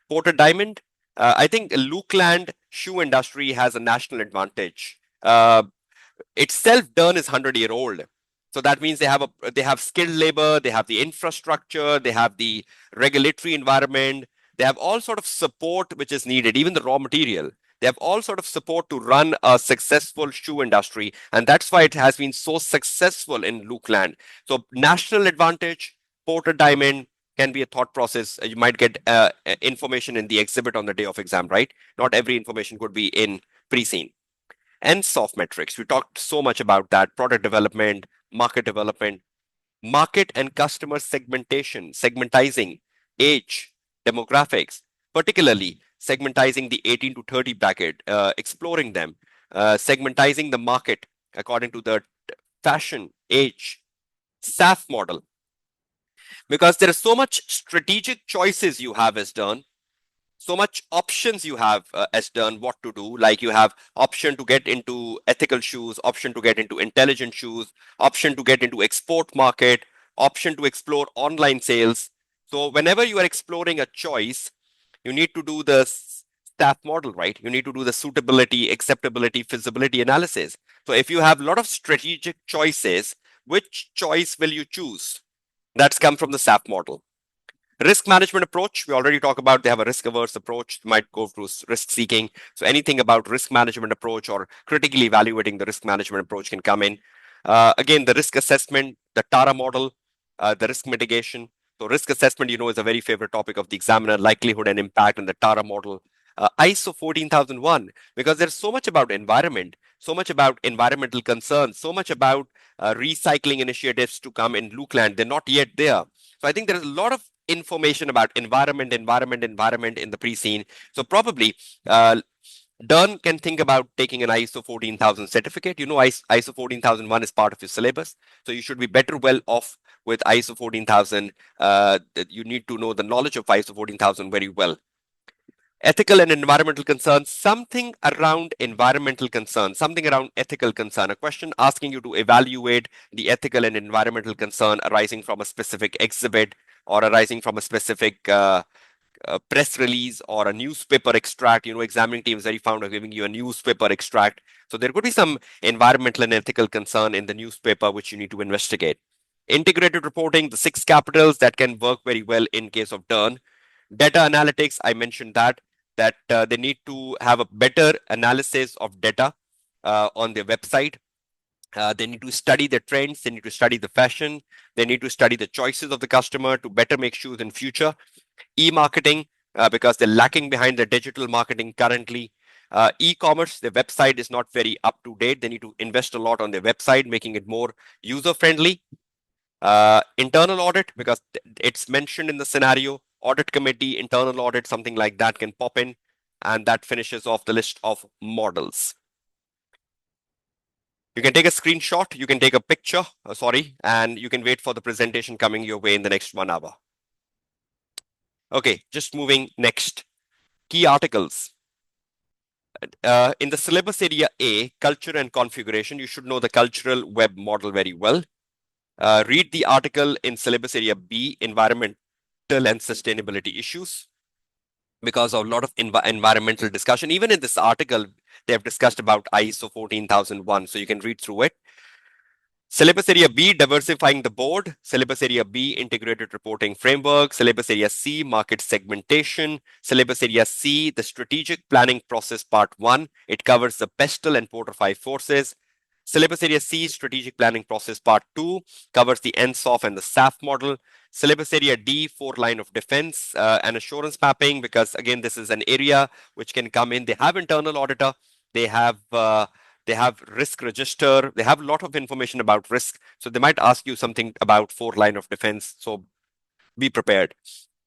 Porter Diamond. I think Lucland shoe industry has a national advantage. Itself, Dearn is 100-year-old. So that means they have skilled labor, they have the infrastructure, they have the regulatory environment, they have all sort of support which is needed, even the raw material. They have all sort of support to run a successful shoe industry, and that's why it has been so successful in Lucland. So national advantage, Porter Diamond can be a thought process. You might get information in the exhibit on the day of exam, right? Not every information could be in pre-seen. And soft metrics. We talked so much about that, product development, market development, market and customer segmentation, segmentizing age, demographics, particularly segmentizing the 18 to 30 bracket, exploring them, segmentizing the market according to the fashion, age, SAF model. Because there is so much strategic choices you have as Dearn, so much options you have as Dearn what to do. Like you have option to get into ethical shoes, option to get into intelligent shoes, option to get into export market, option to explore online sales. So whenever you are exploring a choice, you need to do the staff model, right? You need to do the suitability, acceptability, feasibility analysis. So if you have a lot of strategic choices, which choice will you choose? That's come from the SAP model. Risk management approach, we already talked about. They have a risk averse approach, might go through risk seeking. So anything about risk management approach or critically evaluating the risk management approach can come in. Again, the risk assessment, the TARA model, the risk mitigation. So risk assessment, is a very favorite topic of the examiner, likelihood and impact in the TARA model. ISO 14001, because there's so much about environment, so much about environmental concerns, so much about recycling initiatives to come in Lucland. They're not yet there. So I think there is a lot of information about environment in the pre-seen. So probably Dearn can think about taking an ISO 14000 certificate. ISO 14001 is part of your syllabus. So you should be better well off with ISO 14000. You need to know the knowledge of ISO 14000 very well. Ethical and environmental concerns, something around environmental concern, something around ethical concern, a question asking you to evaluate the ethical and environmental concern arising from a specific exhibit or arising from a specific press release or a newspaper extract. Examining team is very fond of giving you a newspaper extract. So there could be some environmental and ethical concern in the newspaper which you need to investigate. Integrated reporting, the six capitals that can work very well in case of Dearn. Data analytics, I mentioned that they need to have a better analysis of data on their website. They need to study the trends, they need to study the fashion, they need to study the choices of the customer to better make shoes in future. E-marketing, because they're lacking behind the digital marketing currently. E-commerce, their website is not very up to date. They need to invest a lot on their website, making it more user friendly. Internal audit, because it's mentioned in the scenario, audit committee, internal audit, something like that can pop in, and that finishes off the list of models. You can take a screenshot, you can take a picture, and you can wait for the presentation coming your way in the next 1 hour. Okay, just moving next. Key articles. In the syllabus area A, culture and configuration, you should know the cultural web model very well. Read the article in syllabus area B, environmental and sustainability issues, because of a lot of environmental discussion. Even in this article, they have discussed about ISO 14001, so you can read through it. Syllabus area B, diversifying the board. Syllabus area B, integrated reporting framework. Syllabus area C, market segmentation. Syllabus area C, the strategic planning process part 1. It covers the pestle and Porter 5 forces. Syllabus area C, strategic planning process part 2, covers the NSOF and the SAF model. Syllabus area D, 4 line of defense and assurance mapping, because again, this is an area which can come in. They have internal auditor, they have risk register, they have a lot of information about risk. So they might ask you something about 4 line of defense. So be prepared.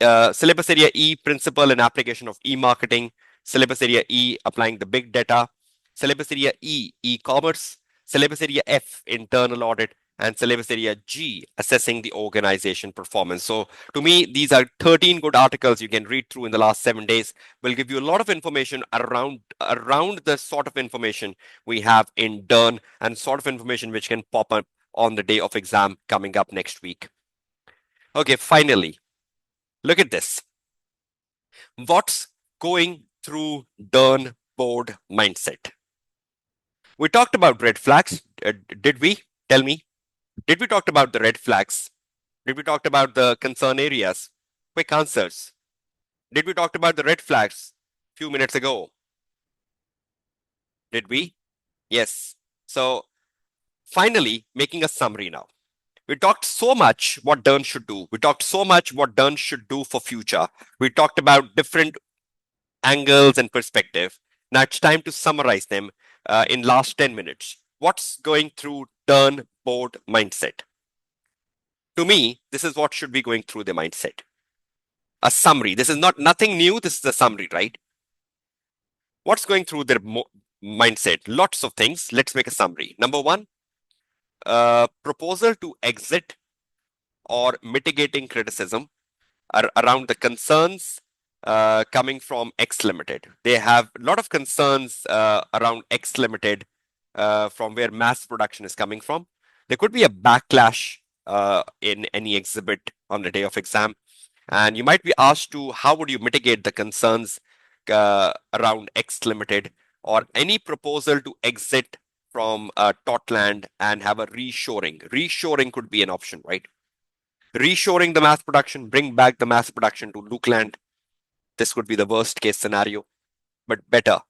Syllabus area E, principle and application of e-marketing. Syllabus area E, applying the big data. Syllabus area E, e-commerce. Syllabus area F, internal audit. And syllabus area G, assessing the organization performance. So to me, these are 13 good articles you can read through in the last 7 days. Will give you a lot of information around the sort of information we have in Dearn and sort of information which can pop up on the day of exam coming up next week. Okay, finally, look at this. What's going through Dearn Board mindset? We talked about red flags. Did we? Tell me. Did we talk about the red flags? Did we talk about the concern areas? Quick answers. Did we talk about the red flags a few minutes ago? Did we? Yes. So finally, making a summary now. We talked so much what Dearn should do. We talked so much what Dearn should do for future. We talked about different angles and perspective. Now it's time to summarize them in last 10 minutes. What's going through Dearn Board mindset? To me, this is what should be going through the mindset. A summary. This is nothing new. This is a summary, right? What's going through their mindset? Lots of things. Let's make a summary. Number 1, proposal to exit or mitigating criticism around the concerns coming from X Limited. They have a lot of concerns around X Limited from where mass production is coming from. There could be a backlash in any exhibit on the day of exam. And you might be asked to, how would you mitigate the concerns around X Limited or any proposal to exit from Totland and have a reshoring. Reshoring could be an option, right? Reshoring the mass production, bring back the mass production to Lucland. This could be the worst case scenario, but better.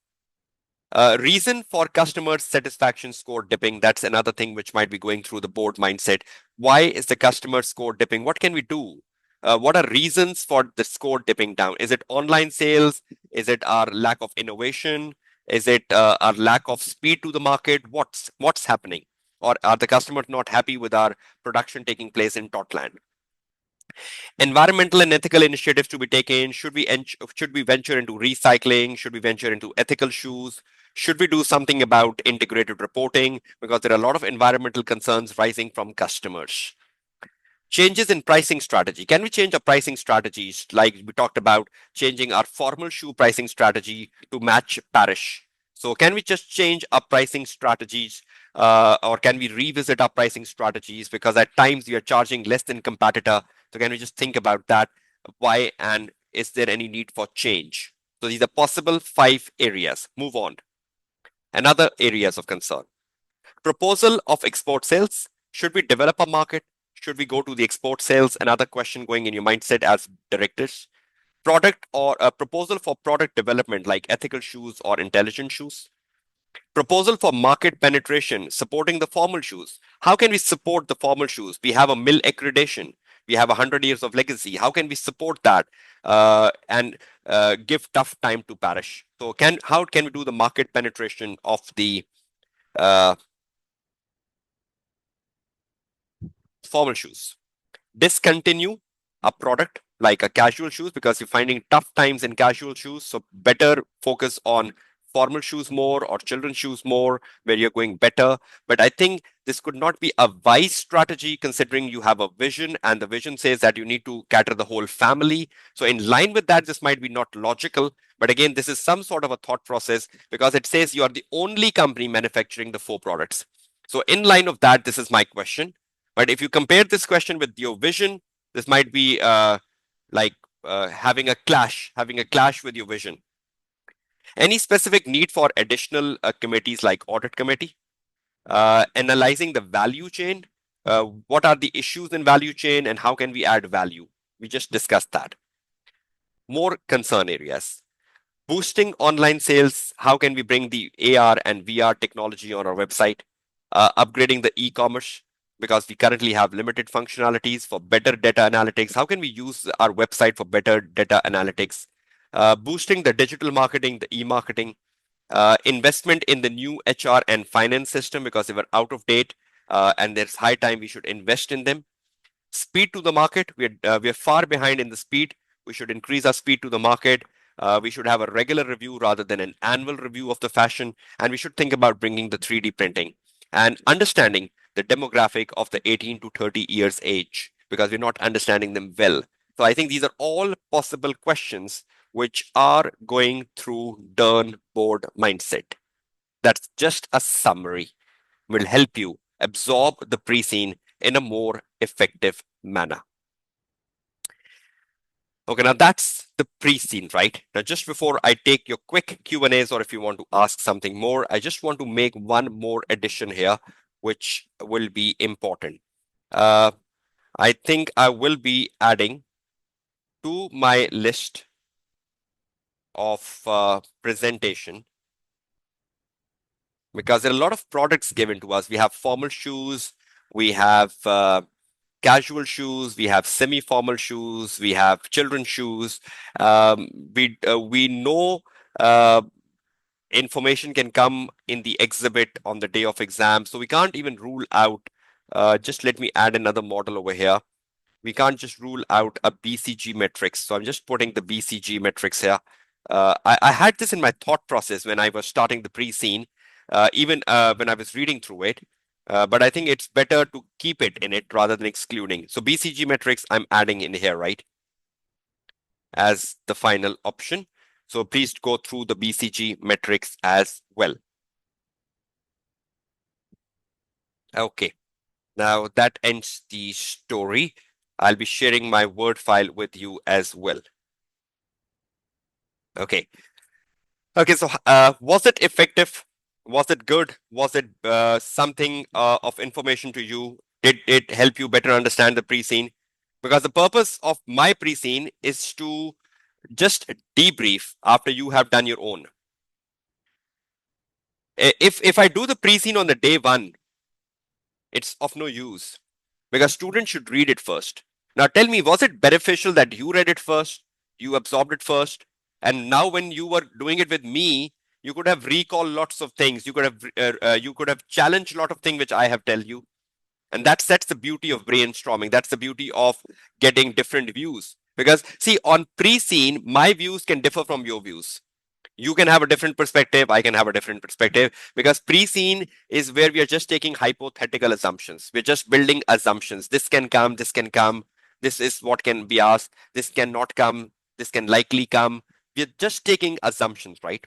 Reason for customer satisfaction score dipping. That's another thing which might be going through the board mindset. Why is the customer score dipping? What can we do? What are reasons for the score dipping down? Is it online sales? Is it our lack of innovation? Is it our lack of speed to the market? What's happening? Or are the customers not happy with our production taking place in Totland? Environmental and ethical initiatives to be taken. Should we venture into recycling? Should we venture into ethical shoes? Should we do something about integrated reporting? Because there are a lot of environmental concerns rising from customers. Changes in pricing strategy. Can we change our pricing strategies? Like we talked about changing our formal shoe pricing strategy to match parish. So can we just change our pricing strategies, or can we revisit our pricing strategies? Because at times we are charging less than competitor. So can we just think about that? Why, and is there any need for change? So these are possible 5 areas. Move on. Another areas of concern. Proposal of export sales. Should we develop a market? Should we go to the export sales? Another question going in your mindset as directors. Product or a proposal for product development like ethical shoes or intelligent shoes. Proposal for market penetration, supporting the formal shoes. How can we support the formal shoes? We have a mill accreditation. We have 100 years of legacy. How can we support that and give tough time to parish? So how can we do the market penetration of the uh, formal shoes? Discontinue a product like a casual shoes because you're finding tough times in casual shoes. So better focus on formal shoes more or children's shoes more where you're going better. But I think this could not be a wise strategy considering you have a vision and the vision says that you need to cater the whole family. So in line with that, this might be not logical. But again, this is some sort of a thought process because it says you are the only company manufacturing the 4 products. So in line of that, this is my question. But if you compare this question with your vision, this might be like having a clash with your vision. Any specific need for additional committees like audit committee? Analyzing the value chain. What are the issues in value chain and how can we add value? We just discussed that. More concern areas. Boosting online sales. How can we bring the AR and VR technology on our website? Upgrading the e-commerce because we currently have limited functionalities for better data analytics. How can we use our website for better data analytics? Boosting the digital marketing, the e-marketing, investment in the new HR and finance system because they were out of date and there's high time we should invest in them. Speed to the market. We are far behind in the speed. We should increase our speed to the market. We should have a regular review rather than an annual review of the fashion. And we should think about bringing the 3D printing and understanding the demographic of the 18 to 30 years age because we're not understanding them well. So I think these are all possible questions which are going through Dearn Board mindset. That's just a summary. Will help you absorb the pre-scene in a more effective manner. Okay, now that's the pre-scene, right? Now, just before I take your quick Q&As or if you want to ask something more, I just want to make one more addition here, which will be important. I think I will be adding to my list of presentation because there are a lot of products given to us. We have formal shoes, we have casual shoes, we have semi-formal shoes, we have children's shoes. We know information can come in the exhibit on the day of exam, so we can't even rule out. Just let me add another model over here. We can't just rule out a BCG matrix. So I'm just putting the BCG matrix here. I had this in my thought process when I was starting the pre-scene, even when I was reading through it. But I think it's better to keep it in it rather than excluding. So BCG metrics I'm adding in here, right? As the final option. So please go through the BCG metrics as well. Okay. Now that ends the story. I'll be sharing my Word file with you as well. Okay. Okay, so was it effective? Was it good? Was it something of information to you? Did it help you better understand the pre-scene? Because the purpose of my pre-scene is to just debrief after you have done your own. If I do the pre-scene on the day 1, it's of no use because students should read it first. Now tell me, was it beneficial that you read it first, you absorbed it first, and now when you were doing it with me, you could have recalled lots of things. You could have challenged a lot of things which I have tell you, and that's the beauty of brainstorming. That's the beauty of getting different views. Because see, on pre-scene, my views can differ from your views. You can have a different perspective. I can have a different perspective, because pre-seen is where we are just taking hypothetical assumptions. We're just building assumptions. This can come, this can come, this is what can be asked, this cannot come, this can likely come. We're just taking assumptions, right?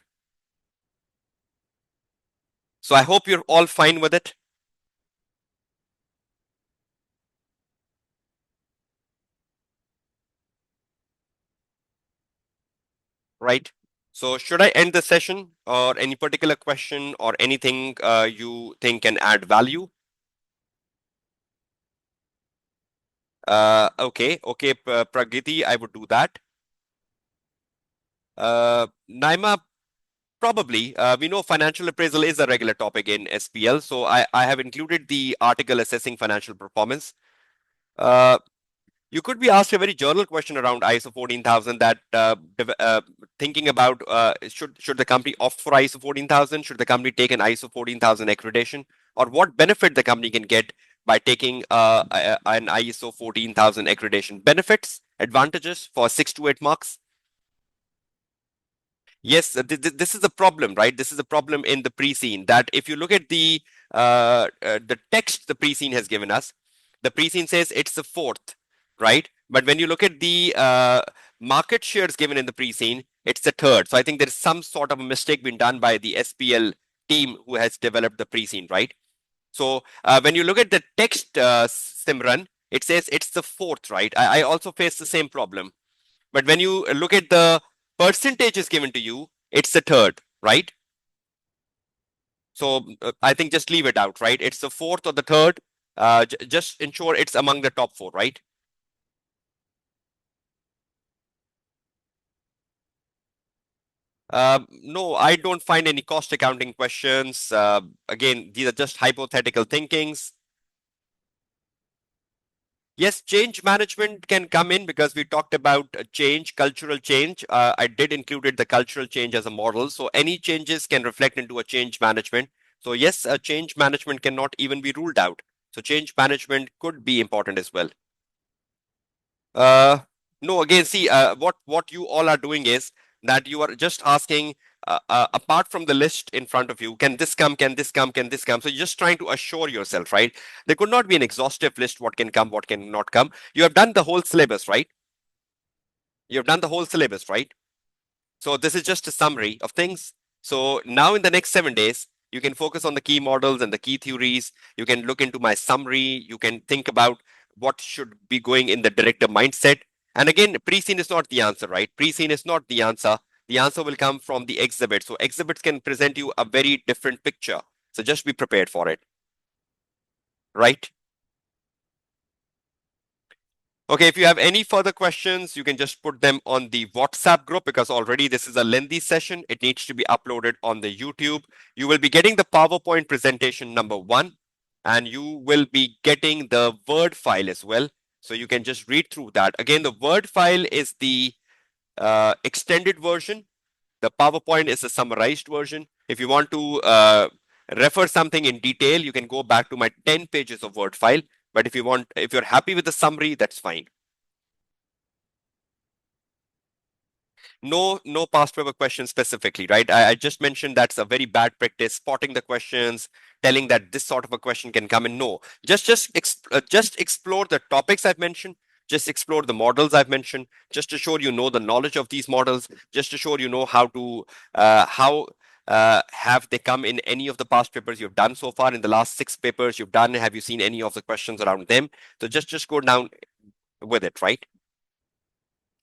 So I hope you're all fine with it, right? So should I end the session, or any particular question or anything you think can add value? Okay, Pragiti, I would do that. Naima, probably. We know financial appraisal is a regular topic in SBL, so I have included the article assessing financial performance. Uh, you could be asked a very general question around ISO 14000, that thinking about should the company opt for ISO 14000? Should the company take an ISO 14000 accreditation? Or what benefit the company can get by taking an ISO 14000 accreditation? Benefits, advantages for 6 to 8 marks? Yes, this is a problem, right? This is a problem in the pre-scene, that if you look at the text the pre-scene has given us, the pre-scene says it's the fourth, right? But when you look at the market shares given in the pre-scene, it's the third. So I think there is some sort of a mistake being done by the SPL team who has developed the pre-scene, right? So when you look at the text, Simran, it says it's the fourth, right? I also face the same problem. But when you look at the percentages given to you, it's the third, right? So I think just leave it out, right? It's the fourth or the third. Just ensure it's among the top four, right? No, I don't find any cost accounting questions. Again, these are just hypothetical thinkings. Yes, change management can come in, because we talked about change, cultural change. I did included the cultural change as a model. So any changes can reflect into a change management. So yes, change management cannot even be ruled out. So change management could be important as well. Uh, no, again, see, what you all are doing is that you are just asking, apart from the list in front of you, can this come, can this come, can this come? So you're just trying to assure yourself, right? There could not be an exhaustive list, what can come, what can not come. You have done the whole syllabus, right? You have done the whole syllabus, right? So this is just a summary of things. So now in the next 7 days, you can focus on the key models and the key theories. You can look into my summary. You can think about what should be going in the director mindset. And again, pre-scene is not the answer, right? Pre-scene is not the answer. The answer will come from the exhibit. So exhibits can present you a very different picture. So just be prepared for it, right? Okay, if you have any further questions, you can just put them on the WhatsApp group, because already this is a lengthy session. It needs to be uploaded on the YouTube. You will be getting the PowerPoint presentation #1, and you will be getting the Word file as well. So you can just read through that. Again, the Word file is the extended version. The PowerPoint is a summarized version. If you want to refer something in detail, you can go back to my 10 pages of Word file. But if you're happy with the summary, that's fine. No past paper questions specifically, right? I just mentioned that's a very bad practice, spotting the questions, telling that this sort of a question can come in. No, just explore the topics I've mentioned, just explore the models I've mentioned, just to show you know the knowledge of these models, just to show you know how have they come in any of the past papers you've done so far. In the last 6 papers you've done, have you seen any of the questions around them? So just go down with it, right?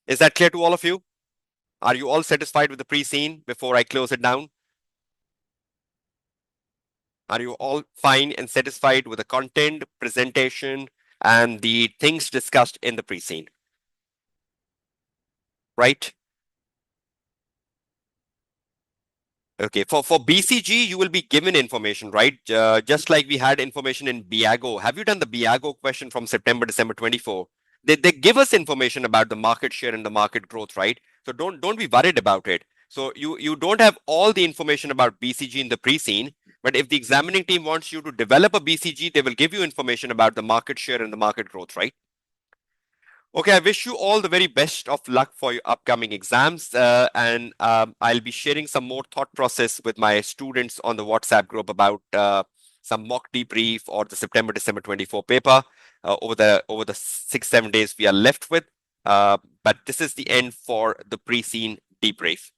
Is that clear to all of you? Are you all satisfied with the pre-scene before I close it down? Are you all fine and satisfied with the content, presentation, and the things discussed in the pre-scene? Right? Okay, for BCG, you will be given information, right? Just like we had information in Biago. Have you done the Biago question from September, December 24? They give us information about the market share and the market growth, right? So don't be worried about it. So you don't have all the information about BCG in the pre-scene, but if the examining team wants you to develop a BCG, they will give you information about the market share and the market growth, right? Okay, I wish you all the very best of luck for your upcoming exams. And I'll be sharing some more thought process with my students on the WhatsApp group about some mock debrief or the September-December 24 paper over the 6-7 days we are left with. But this is the end for the pre-scene debrief.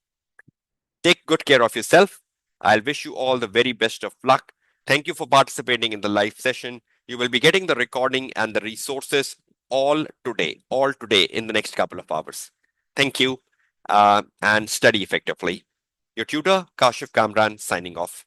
Take good care of yourself. I'll wish you all the very best of luck. Thank you for participating in the live session. You will be getting the recording and the resources all today in the next couple of hours. Thank you and study effectively. Your tutor, Kashif Kamran, signing off.